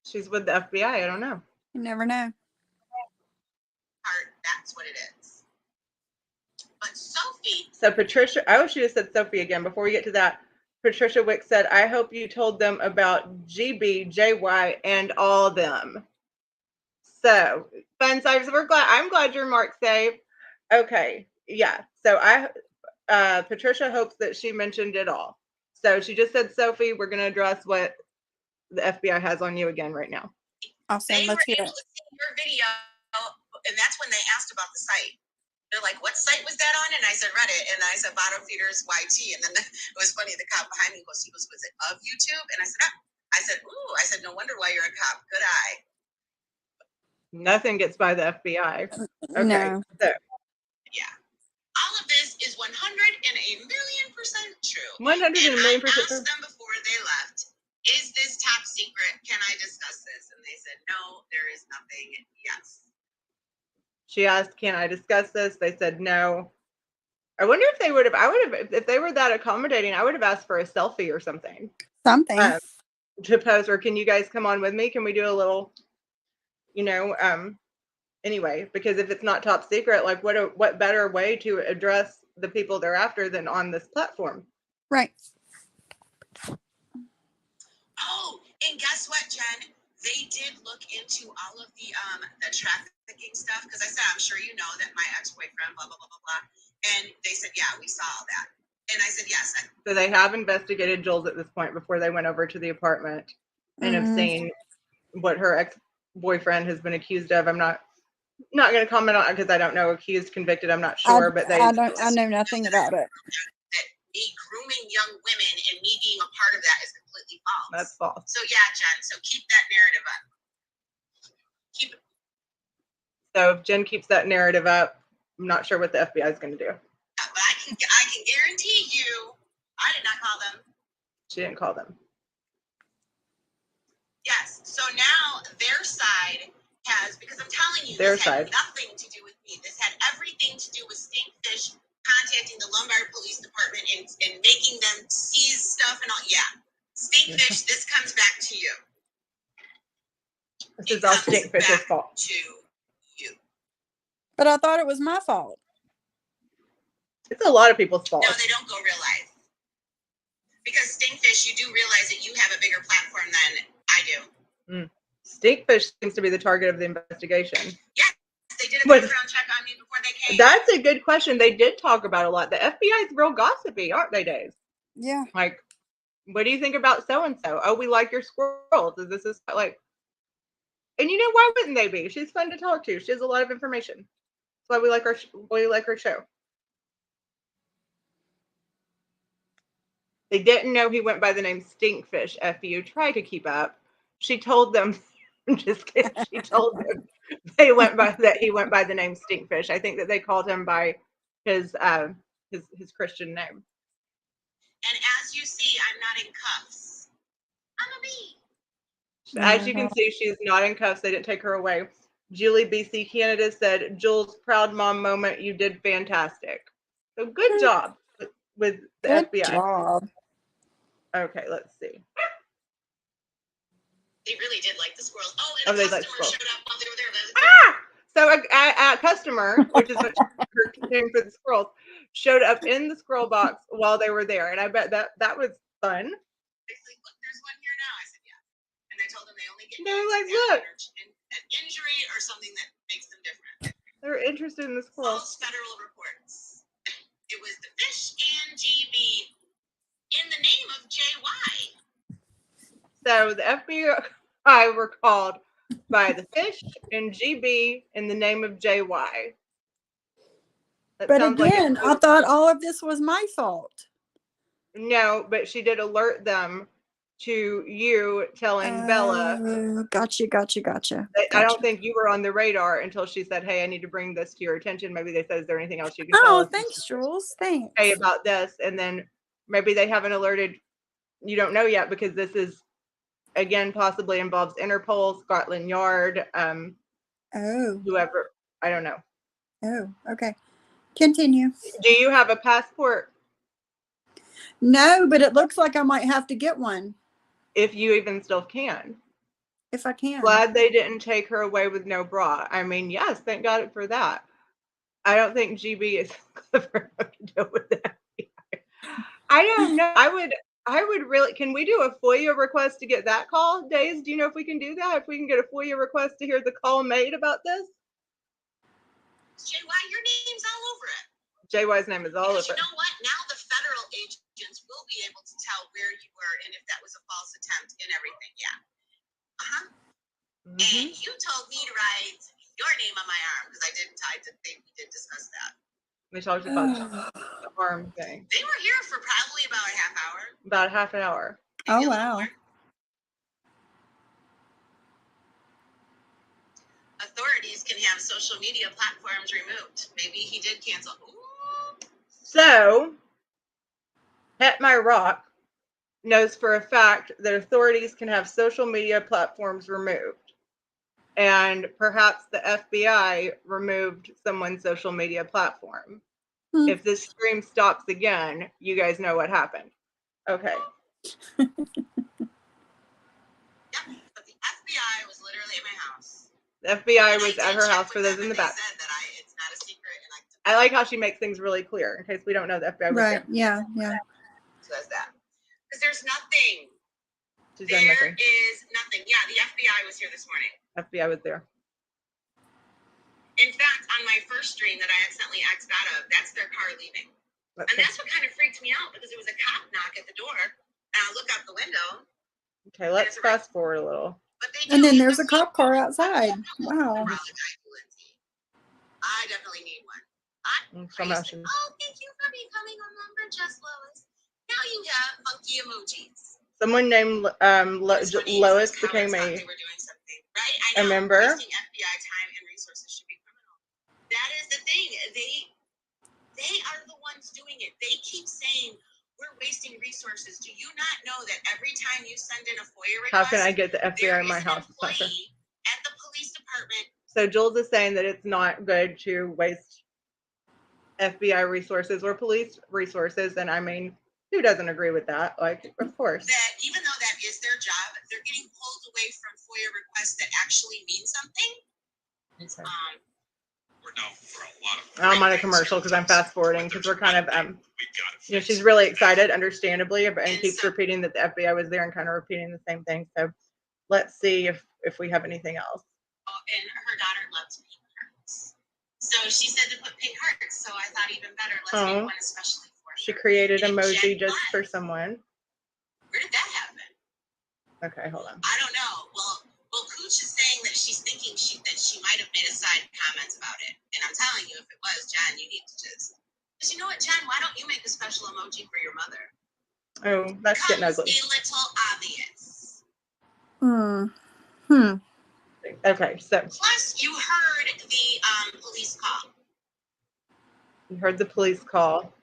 she's with the FBI. I don't know. You never know. part, that's what it is. But Sophie. So Patricia, I wish you had said Sophie again before we get to that. Patricia Wick said, I hope you told them about GB, JY, and all them. So, fun size. I'm glad you're marked safe. Okay. Yeah. So Patricia hopes that she mentioned it all. So she just said, Sophie, we're going to address what the FBI has on you again right now. Awesome. They Let's were hear able it. to see your video, and that's when they asked about the site. They're like, what site was that on? And I said, Reddit. And I said, Bottom Feeders YT. And then it was funny, the cop behind me goes, was it of YouTube? And I said, oh. I said, no wonder why you're a cop. Good eye. Nothing gets by the FBI. Okay. No. So, yeah. All of this is 100 and a million percent true. 100 and a million percent true. I asked them before they left, is this top secret? Can I discuss this? And they said, no, there is nothing. Yes. She asked, can I discuss this? They said no. I wonder if they would have, if they were that accommodating, I would have asked for a selfie or something. Something. To post, or can you guys come on with me? Can we do a little, anyway, because if it's not top secret, like what better way to address the people they're after than on this platform? Right. Oh, and guess what, Jen? They did look into all of the trafficking stuff because I said, I'm sure you know that my ex-boyfriend, blah, blah, blah, blah, blah. And they said, yeah, we saw all that. And I said, yes. So they have investigated Jules at this point before they went over to the apartment and have seen what her ex-boyfriend has been accused of. I'm not going to comment on it because I don't know, accused, convicted, I'm not sure. I know nothing about it. Me grooming young women and me being a part of that is completely false. That's false. So yeah, Jen, so keep that narrative up. Keep it. So if Jen keeps that narrative up, I'm not sure what the FBI is going to do. But I can guarantee you, I did not call them. She didn't call them. Yes. So now their side has, because I'm telling you, Their this had side. nothing to do with me. This had everything to do with Stinkfish contacting the Lombard Police Department and making them seize stuff and all. Yeah. Stinkfish, this comes back to you. This is all Stinkfish's fault. To you. But I thought it was my fault. It's a lot of people's fault. No, they don't go real life. Because Stinkfish, you do realize that you have a bigger platform than I do. Stinkfish seems to be the target of the investigation. Yes, they did a background check on me before they came. That's a good question. They did talk about a lot. The FBI is real gossipy, aren't they, Dave? Yeah. Like, what do you think about so-and-so? Oh, we like your squirrels. This is like, and why wouldn't they be? She's fun to talk to. She has a lot of information. That's why we like her show. They didn't know he went by the name Stinkfish. FU, try to keep up. She told them, I'm just kidding. She told them he went by the name Stinkfish. I think that they called him by his Christian name. And as you see, I'm not in cuffs. I'm a bee. As you can see, she's not in cuffs. They didn't take her away. Julie BC Canada said, Jules, proud mom moment. You did fantastic. So good job with the FBI. Job. Okay, let's see. They really did like the squirrels. Oh, and a customer showed up while they were there. So a customer, which is what her name for the squirrels, showed up in the squirrel box while they were there. And I bet that was fun. They said, look, there's one here now. I said, yeah. And I told them they only get They're like, look, look. An injury or something that makes them different. They're interested in the squirrel. False federal reports. It was the fish and GB in the name of JY. So the FBI were called by the fish and GB in the name of JY. That But sounds like again, I thought all of this was my fault. No, but she did alert them to you telling Bella. Gotcha. I don't think you were on the radar until she said, "Hey, I need to bring this to your attention." Maybe they said, "Is there anything else you can tell Oh, us?" thanks, Jules. Thanks. Hey, about this, and then maybe they haven't alerted. You don't know yet because this is again possibly involves Interpol, Scotland Yard, whoever. I don't know. Oh, okay. Continue. Do you have a passport? No, but it looks like I might have to get one. If you even still can. If I can. Glad they didn't take her away with no bra. I mean, yes, thank God for that. I don't think GB is clever enough to deal with that. I don't know. I would really. Can we do a FOIA request to get that call? Days, do you know if we can do that? If we can get a FOIA request to hear the call made about this? JY, your name's all over it. JY's name is all over it. You know what? Now the federal agents will be able to tell where you were and if that was a false attempt and everything. Yeah. And you told me to write your name on my arm because I did think we did discuss that. We talked about the arm thing. They were here for probably about a half hour. About half an hour. Oh, wow. Authorities can have social media platforms removed. Maybe he did cancel. Ooh. So, Pet My Rock knows for a fact that authorities can have social media platforms removed. And perhaps the FBI removed someone's social media platform. If this stream stops again, you guys know what happened. Okay. Yep, but the FBI was literally at my house. The FBI was at her house for those in the back. They said that it's not a secret. I like how she makes things really clear in case we don't know the FBI was there. Right, yeah. So that's that. Because there's nothing. She's There is nothing. Yeah, the FBI was here this morning. FBI was there. In fact, on my first stream that I accidentally X'd out of, that's their car leaving. And that's what kind of freaked me out because it was a cop knock at the door. And I look out the window. Okay, let's fast forward a little. And then there's a cop car outside. Wow. I definitely need one. Oh, thank you for becoming a member, Just Lois. Now you have funky emojis. Someone named Lois became a member. Wasting FBI time and resources should be criminal. That is the thing. They are the ones doing it. They keep saying we're wasting resources. Do you not know that every time you send in a FOIA request, how can I get the FBI in my house? At the police department. So Jules is saying that it's not good to waste FBI resources or police resources, and I mean, who doesn't agree with that? Like, of course. That even though that is their job, they're getting pulled away from FOIA requests that actually mean something. Okay. We're known for a lot of. I'm on a commercial because I'm fast forwarding because we're kind of she's really excited, understandably, and keeps repeating that the FBI was there and kind of repeating the same thing. So let's see if we have anything else. Oh, and her daughter loves pink hearts, so she said to put pink hearts. So I thought even better. Let's make one especially for her. She created an emoji just for someone. Where did that happen? Okay, hold on. I don't know. Well, Cooch is saying that she's thinking that she might have made a side comments about it. And I'm telling you, if it was, Jen, you need to just... Because you know what, Jen? Why don't you make a special emoji for your mother? Oh, that's getting ugly. It's a little obvious. Okay, so... Plus, you heard the police call. You heard the police call.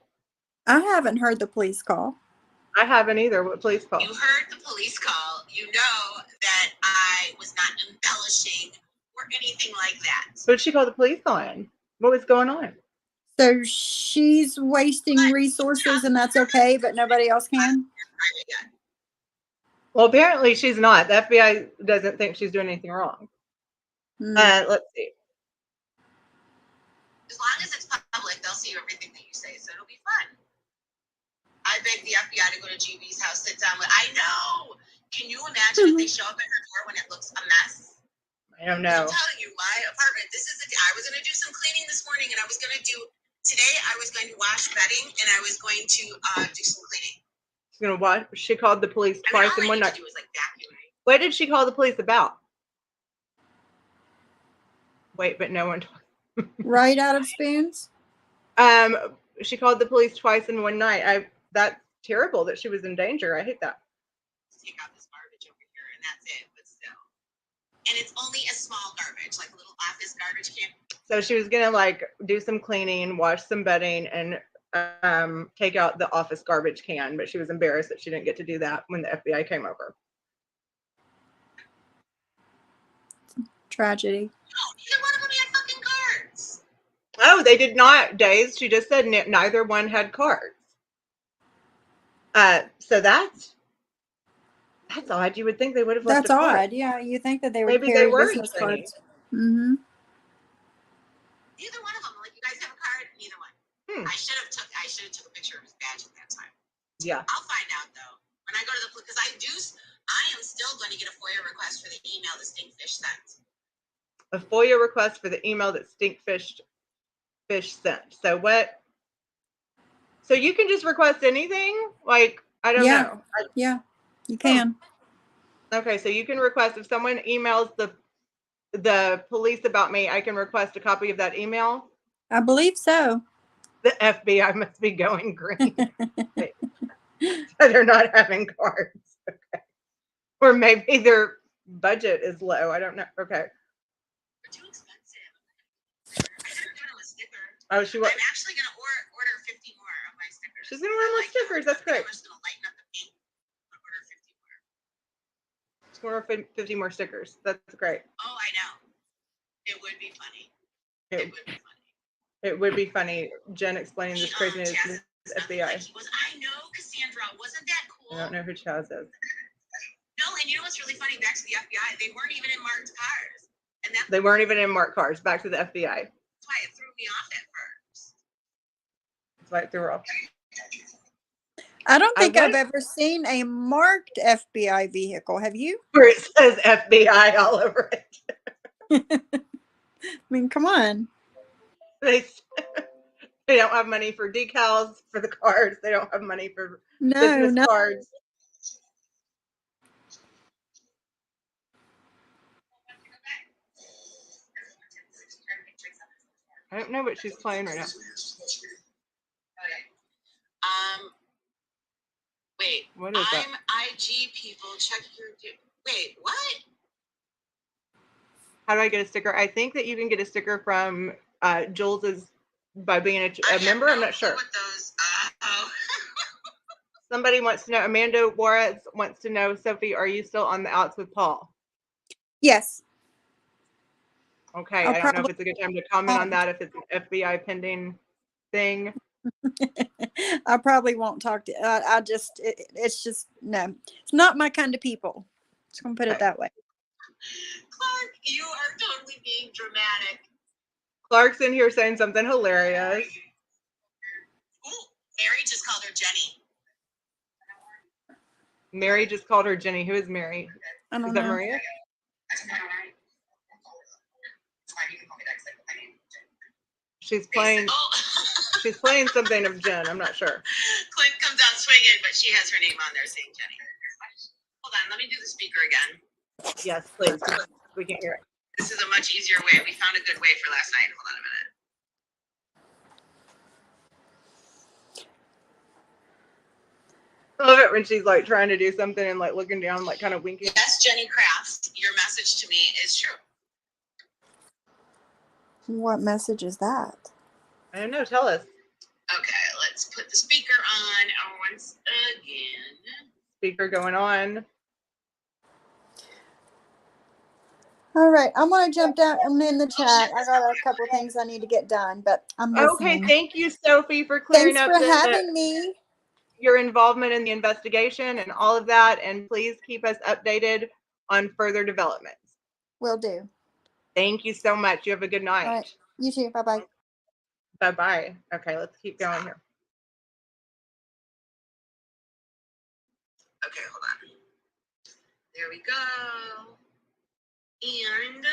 I haven't heard the police call. I haven't either. What police call? You heard the police call. You know that I was not embellishing or anything like that. What did she call the police on? What was going on? So she's wasting resources and that's okay, but nobody else can? Well, apparently she's not. The FBI doesn't think she's doing anything wrong. Let's see. As long as it's public, they'll see everything that you say, so it'll be fun. I begged the FBI to go to GB's house, sit down with. I know Can you imagine if they show up at her door when it looks a mess? I don't I'm know. telling you, my apartment, I was going to do some cleaning this morning, and today I was going to wash bedding, and I was going to do some cleaning. She's gonna watch. She called the police I mean, twice all in I one need night. to do is like vacuum. What did she call the police about? Wait, but no one. Right out of spoons. She called the police twice in one night. That's terrible that she was in danger. I hate that. Take out this garbage over here, and that's it. But still, and it's only a small garbage, like a little office garbage can. So she was gonna like do some cleaning, wash some bedding, and take out the office garbage can, but she was embarrassed that she didn't get to do that when the FBI came over. Tragedy. No, neither one of them had fucking cards. Oh, they did not, Days. She just said neither one had cards. So that's odd. You would think they would have left That's a card. odd. Yeah, you think that they would Maybe they carry were business insane. cards. Mm-hmm. Neither one of them. Like, you guys have a card? Neither one. I should have took a picture of his badge at that time. Yeah. I'll find out though when I go to the because I am still going to get a FOIA request for the email that Stinkfish sent. A FOIA request for the email that Stinkfish sent. So what? So you can just request anything? Like, I don't know. Yeah, you can. Okay, so you can request if someone emails the police about me, I can request a copy of that email. I believe so. The FBI must be going green. So they're not having cards. Okay. Or maybe their budget is low. I don't know. Okay. They're too expensive. I never got him a sticker. Oh, I'm actually going to order 50 more of my stickers. She's going to order more stickers. That's great. I'm just going to lighten up the paint and order 50 more. She's going to order 50 more stickers. That's great. Oh, I know. It would be funny. It would be funny. It would be funny. Jen explaining this craziness to the FBI. Like I know, Cassandra. Wasn't that cool? I don't know who Chaz is. No, and you know what's really funny? Back to the FBI, they weren't even in marked cars. And They weren't even in marked cars. Back to the FBI. That's why it threw me off at first. That's why it threw her off. I don't think I've ever seen a marked FBI vehicle. Have you? Where it says FBI all over it. I mean, come on. They don't have money for decals for the cards. They don't have money for business cards. I don't know what she's playing right now. Wait. What is that? I'm IG people. Check your. Wait, what? How do I get a sticker? I think that you can get a sticker from Jules's by being a member. I'm not sure. What those? Somebody wants to know. Amanda Juarez wants to know, Sophie, are you still on the outs with Paul? Yes. Okay. I don't know if it's a good time to comment on that. If it's an FBI pending thing. I probably won't talk to. It's just no. It's not my kind of people. Just gonna put it that way. Clark, you are totally being dramatic. Clark's in here saying something hilarious. Ooh, Mary just called her Jenny. Mary just called her Jenny. Who is Mary? I don't Is know. that Maria? She's playing. She's playing something of Jen. I'm not sure. Clint comes out swinging, but she has her name on there saying Jenny. Hold on, let me do the speaker again. Yes, please. We can't hear it. This is a much easier way. We found a good way for last night. Hold on a minute. I love it when she's like trying to do something and like looking down, like kind of winking. Yes, Jenny Crafts, your message to me is true. What message is that? I don't know. Tell us. Okay, let's put the speaker on once again. Speaker going on. All right, I'm gonna jump down. I'm in the chat. I got a couple of things I need to get done, but I'm listening. Okay, thank you, Sophie, for clearing Thanks up for having me. Your involvement in the investigation and all of that, and please keep us updated on further developments. Will do. Thank you so much. You have a good night. All right, you too. Bye bye. Bye bye. Okay, let's keep going here. Okay, hold on. There we go. And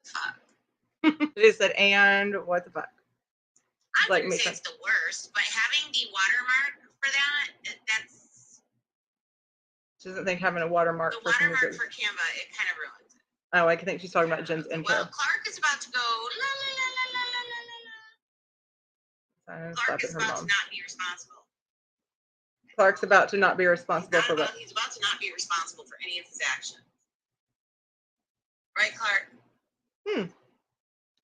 fuck. They said, and what the fuck? I Like, wouldn't makes say sense. it's the worst, but having the watermark for that's She doesn't think having a watermark the for something watermark is. for Canva. It kind of ruins it. Oh, I think she's talking about Jen's intro. Well, Clark is about to go la la la la la la la la. Clark is about to not be responsible. Clark's about to not be responsible for what? He's about to not be responsible for any of his actions. Right, Clark?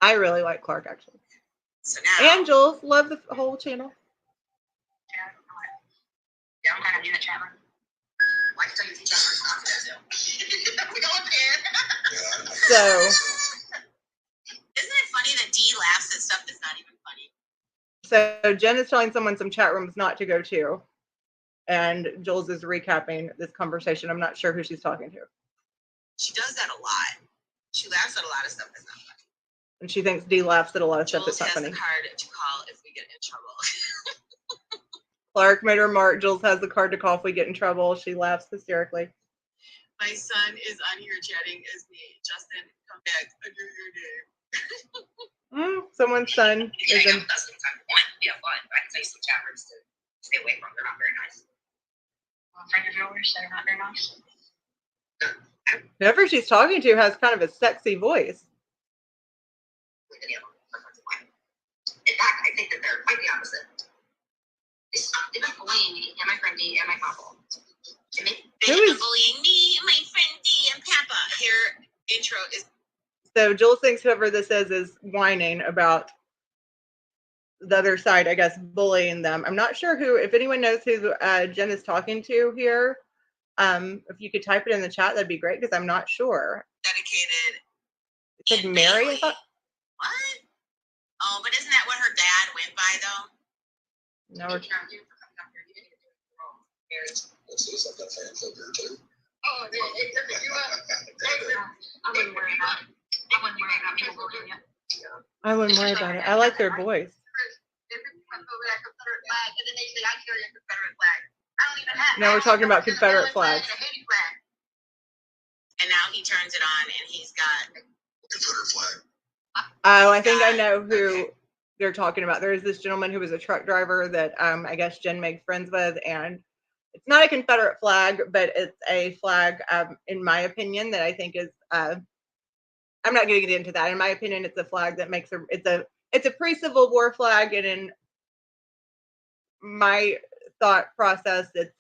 I really like Clark, actually. So now. And Jules, love the whole channel. Yeah, I'm kind of in the chat room. Why tell you teach us we don't care. So. Isn't it funny that Dee laughs at stuff that's not even funny? So Jen is telling someone some chat rooms not to go to. And Jules is recapping this conversation. I'm not sure who she's talking to. She does that a lot. She laughs at a lot of stuff that's not funny. And she thinks Dee laughs at a lot of Jules stuff that's not funny. has the card to call if we get in trouble. Clark made a remark. Jules has the card to call if we get in trouble. She laughs hysterically. My son is on here chatting as me. Justin, come back. I knew your name. Someone's son is in. Yeah, fun. I can tell you some chat rooms to stay away from. They're not very nice. Well, friend of yours, they're not very nice. Whoever she's talking to has kind of a sexy voice. In fact, I think that they're quite the opposite. It's not bullying me and my friend D and my papa. They've been bullying me, my friend D, and Papa. Their intro is. So Jules thinks whoever this is whining about the other side, I guess, bullying them. I'm not sure who, if anyone knows who Jen is talking to here, if you could type it in the chat, that'd be great, because I'm not sure. Dedicated. It said Mary, I thought. What? Oh, but isn't that what her dad went by, though? No, we're trying to. Oh, it took you up. I wouldn't worry about it. I wouldn't worry about people bullying you. I wouldn't worry about it. I like their voice. Now we're talking about Confederate flags. And now he turns it on and he's got Confederate flag. Oh, I think I know who they're talking about. There is this gentleman who was a truck driver that I guess Jen made friends with, and it's not a Confederate flag, but it's a flag, in my opinion, that I think is. I'm not going to get into that. In my opinion, it's a flag that makes it's a pre-Civil War flag, and in my thought process, it's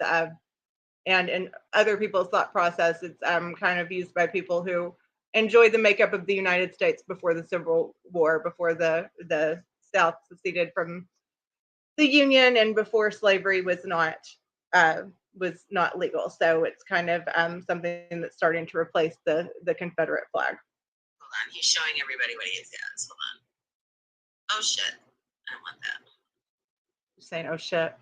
and in other people's thought process, it's kind of used by people who enjoyed the makeup of the United States before the Civil War, before the South seceded from the Union, and before slavery was not legal. So it's kind of something that's starting to replace the Confederate flag. Hold on, he's showing everybody what he has. Hold on. Oh shit! I don't want that. You're saying, oh shit.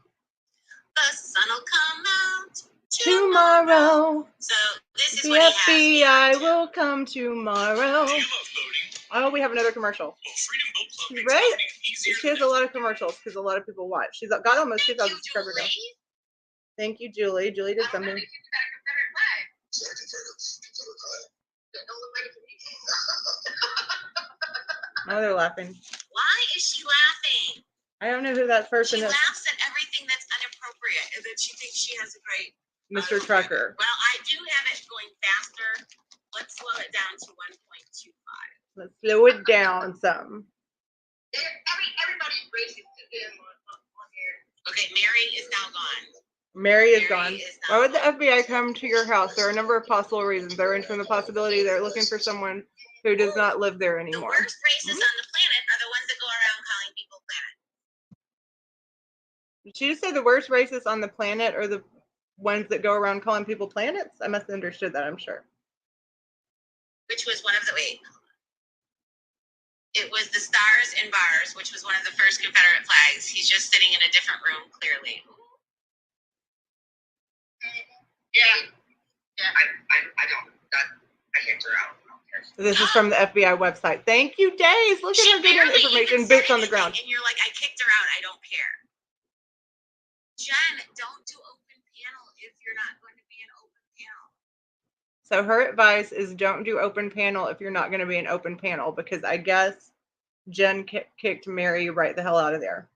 The sun will come out Tomorrow. So this is The what he has. FBI will come tomorrow. Oh, we have another commercial. Right? She has a lot of commercials because a lot of people watch. She's got almost 2,000 subscribers now. Thank you, Julie. Julie did something. Oh, they're laughing. Why is she laughing? I don't know who that person She is. laughs at everything that's inappropriate, and then she thinks she has a great. Mr. Trucker. Well, I do have it going faster. Let's slow it down to 1.25. Let's slow it down some. Everybody's racing to them on here. Okay, Mary is now gone. Mary is gone. Why would the FBI come to your house? There are a number of possible reasons. They're in from the possibility they're looking for someone who does not live there The anymore. worst races on the planet are the ones that go around calling people planet. Did she just say the worst racists on the planet are the ones that go around calling people planets? I must have understood that, I'm sure. Which was one of the, wait. It was the Stars and Bars, which was one of the first Confederate flags. He's just sitting in a different room, clearly. Yeah. I don't, I can't throw out. This is from the FBI website. Thank you, Days. Look at her getting information. Boots on the ground. And you're like, I kicked her out. I don't care. Jen, don't do open panel if So her advice is don't do open panel if you're not going to be an open panel, because I guess Jen kicked Mary right the hell out of there.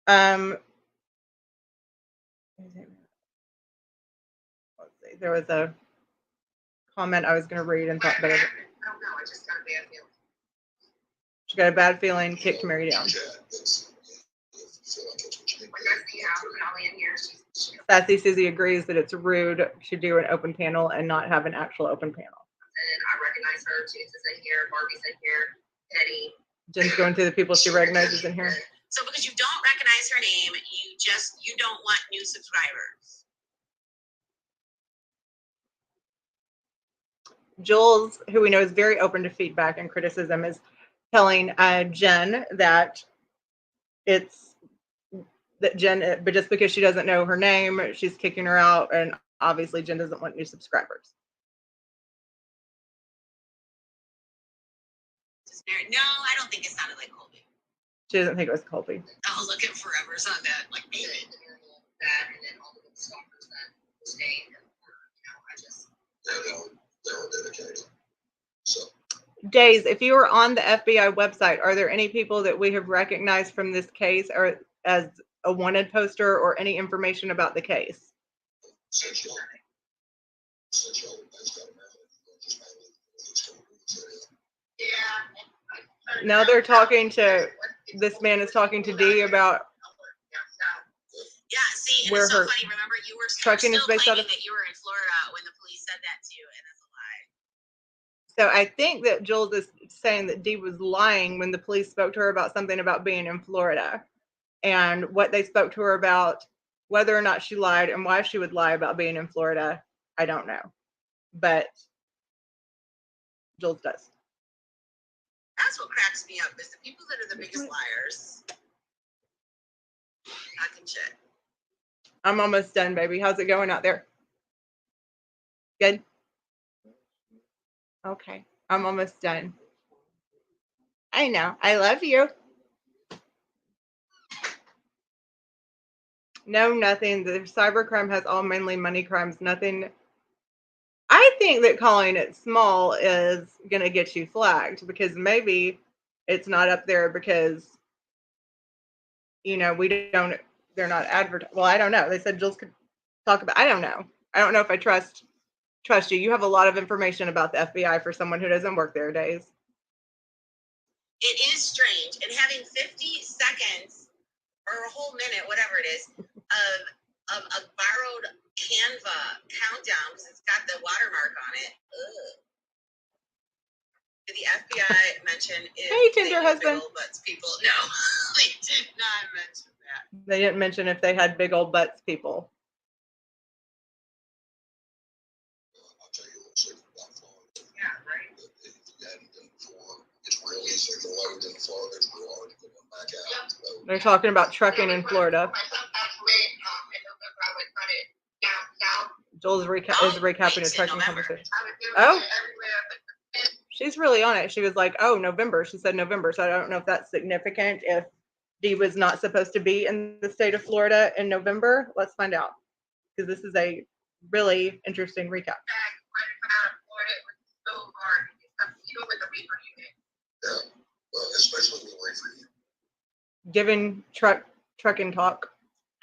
Let's see. There was a comment I was going to read and thought better. I don't know. I just got a bad feeling. She got a bad feeling, kicked Mary down. Sassy Susie agrees that it's rude to do an open panel and not have an actual open panel. And I recognize her. Jules is in here. Barbie's in here. Eddie. Jen's going through the people she recognizes in here. So because you don't recognize her name, you don't want new subscribers. Jules, who we know is very open to feedback and criticism, is telling Jen that Jen, but just because she doesn't know her name, she's kicking her out, and obviously Jen doesn't want new subscribers. No, I don't think it sounded like Colby. She doesn't think it was Colby. I was looking forever on that, like David, and then all the stalkers that stayed. They were dedicated. So. Days, if you were on the FBI website, are there any people that we have recognized from this case or as a wanted poster or any information about the case? Now they're talking to, this man is talking to Dee about see, where it's so her funny. Remember, you were trucking is based out of. That you were in Florida when the police said that to you, and that's a lie. So I think that Jules is saying that Dee was lying when the police spoke to her about something about being in Florida, and what they spoke to her about, whether or not she lied and why she would lie about being in Florida, I don't know, but Jules does. That's what cracks me up is the people that are the biggest liars. Talking shit. I'm almost done, baby. How's it going out there? Good? Okay. I'm almost done. I know. I love you. No, nothing. The cybercrime has all mainly money crimes. Nothing. I think that calling it small is going to get you flagged because maybe it's not up there because, you know, they're not advertising. Well, I don't know. They said Jules could talk about, I don't know. I don't know if I trust you. You have a lot of information about the FBI for someone who doesn't work there, Days. It is strange. And having 50 seconds or a whole minute, whatever it is, of a borrowed Canva countdown because it's got the watermark on it. Ugh. Did the FBI mention if hey, Tinder husband. Big old butts people? No, they did not mention that. They didn't mention if they had big old butts people. I'll tell you a little secret about Florida. Yeah, right. If you hadn't been before, it's real easy to go out in Florida. It's real hard to go back out. So, they're talking about trucking in Florida. Jules is recapping a trucking conversation. Oh, she's really on it. She was like, oh, November. She said November. So I don't know if that's significant. If Dee was not supposed to be in the state of Florida in November. Let's find out. Because this is a really interesting recap. yeah, well, especially the way for you. Giving trucking talk.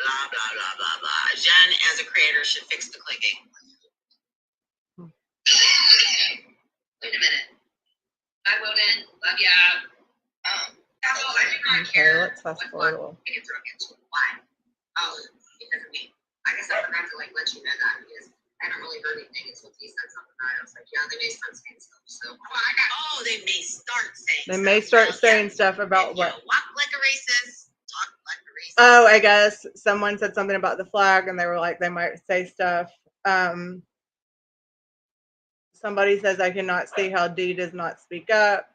Blah, blah, blah, blah, blah. Jen, as a creator, should fix the clicking. Wait a minute. I wrote in, love ya. I do not Okay, care. let's fast forward a little. Why? Oh, because of me. I guess I forgot to let you know that because I haven't really heard anything until he said something about it. I was like, yeah, they may start saying stuff. So, they may start saying They may start saying stuff about what? Walk like a racist. Talk like a racist. Oh, I guess someone said something about the flag and they were like, they might say stuff. Somebody says, I cannot see how Dee does not speak up.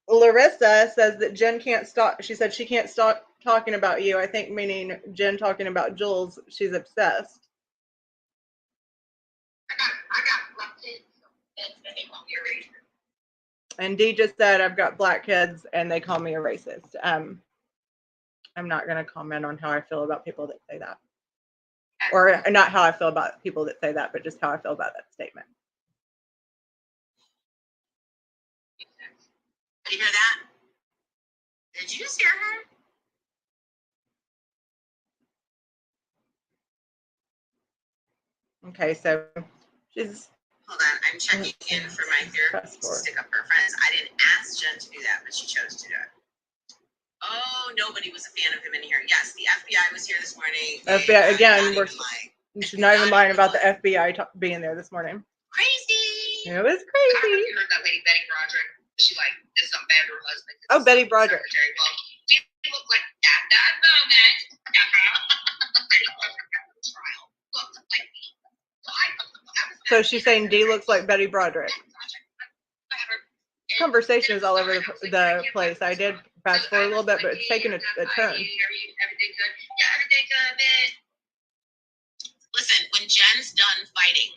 Larissa says that Jen can't stop. She said she can't stop talking about you. I think meaning Jen talking about Jules. She's obsessed. I got black kids, and they call me a racist. And Dee just said, I've got black kids and they call me a racist. I'm not going to comment on how I feel about people that say that. Or not how I feel about people that say that, but just how I feel about that statement. Did you hear that? Did you just hear her? Okay, so she's... Hold on, I'm checking in for my therapist to stick up her friends. I didn't ask Jen to do that, but she chose to do it. Oh, nobody was a fan of him in here. Yes, the FBI was here this morning. FBI, again, she's not even lying about the lying. FBI being there this morning. Crazy. It was I crazy. don't know if you heard that lady Betty Broderick. She like did something bad to her husband. Oh, Betty Broderick. Secretary. Well, do you look like at that moment? Trial looked like me. So she's saying D looks like Betty Broderick. Conversation is all over the place. I did fast forward a little bit, but it's taken a turn. Everything good? Yeah, everything good, bitch. Listen, when Jen's done fighting,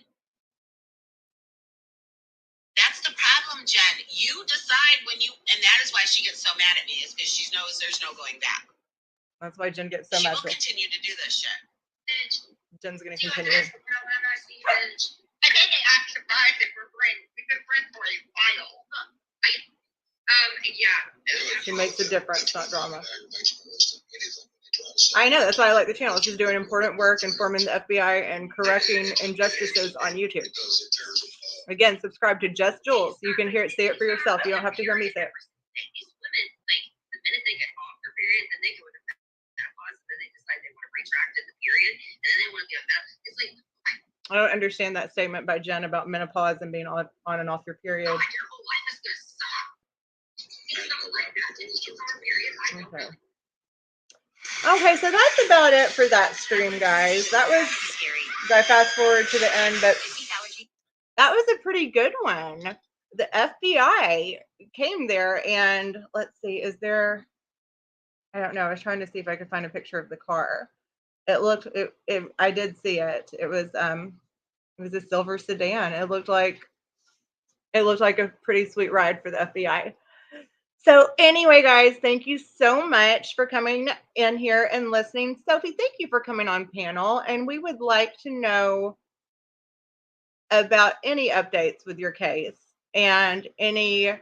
that's the problem, Jen. You decide when you, and that is why she gets so mad at me, is because she knows there's no going back. That's why Jen gets so She mad. will continue to do this shit. Jen's going to continue. I think I'm surprised that we're friends. We've been friends for a while. Yeah. She makes a difference, not drama. I know, that's why I like the channel. She's doing important work informing the FBI and correcting injustices on YouTube. Again, subscribe to Just Jules. You can hear it, see it for yourself. You don't have to hear me say it. These women, like, the minute they get off their period, then they go into menopause, and then they decide they want to retract in the period, and then they want to be on that. It's like, I don't understand that statement by Jen about menopause and being on and off your period. oh, your whole life is going to suck. It's not like that. It's just on period. I don't know. Okay, so that's about it for that stream, guys. That was, I fast forward to the end, but that was a pretty good one. The FBI came there, and let's see, is there, I don't know, I was trying to see if I could find a picture of the car. It looked, I did see it. It was a silver sedan. It looked like a pretty sweet ride for the FBI. So anyway, guys, thank you so much for coming in here and listening. Sophie, thank you for coming on panel. And we would like to know about any updates with your case and any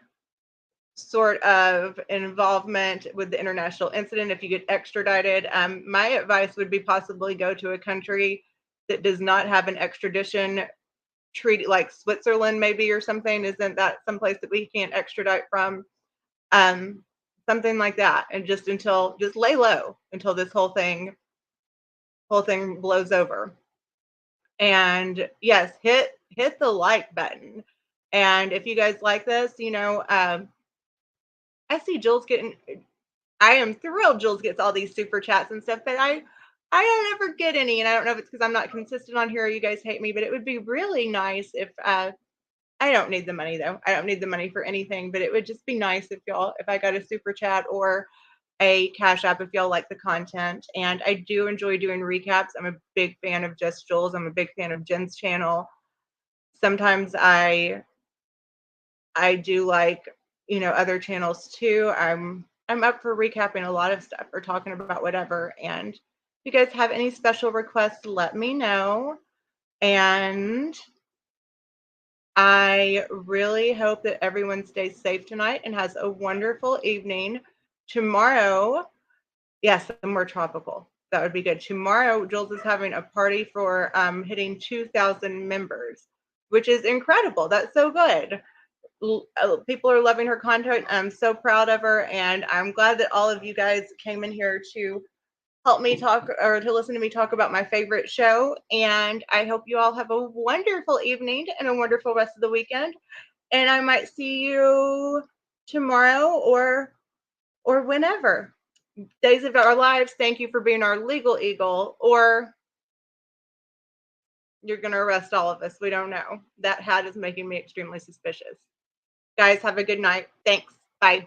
sort of involvement with the international incident if you get extradited. My advice would be possibly go to a country that does not have an extradition treaty, like Switzerland maybe or something. Isn't that someplace that we can't extradite from? Something like that, and just lay low until this whole thing blows over. And yes, hit the like button. And if you guys like this, I see Jules I am thrilled Jules gets all these super chats and stuff, but I don't ever get any, and I don't know if it's because I'm not consistent on here or you guys hate me, but it would be really nice if I don't need the money though. I don't need the money for anything, but it would just be nice if I got a super chat or a Cash App if y'all like the content. And I do enjoy doing recaps. I'm a big fan of Just Jules. I'm a big fan of Jen's channel. Sometimes I do like, other channels too. I'm up for recapping a lot of stuff or talking about whatever. And if you guys have any special requests, let me know. And I really hope that everyone stays safe tonight and has a wonderful evening. Tomorrow, yes, somewhere tropical. That would be good. Tomorrow, Jules is having a party for hitting 2,000 members, which is incredible. That's so good. People are loving her content. I'm so proud of her, and I'm glad that all of you guys came in here to help me talk or to listen to me talk about my favorite show. And I hope you all have a wonderful evening and a wonderful rest of the weekend. And I might see you tomorrow or whenever. Days of Our Lives, thank you for being our legal eagle, or you're going to arrest all of us. We don't know. That hat is making me extremely suspicious. Guys, have a good night. Thanks. Bye.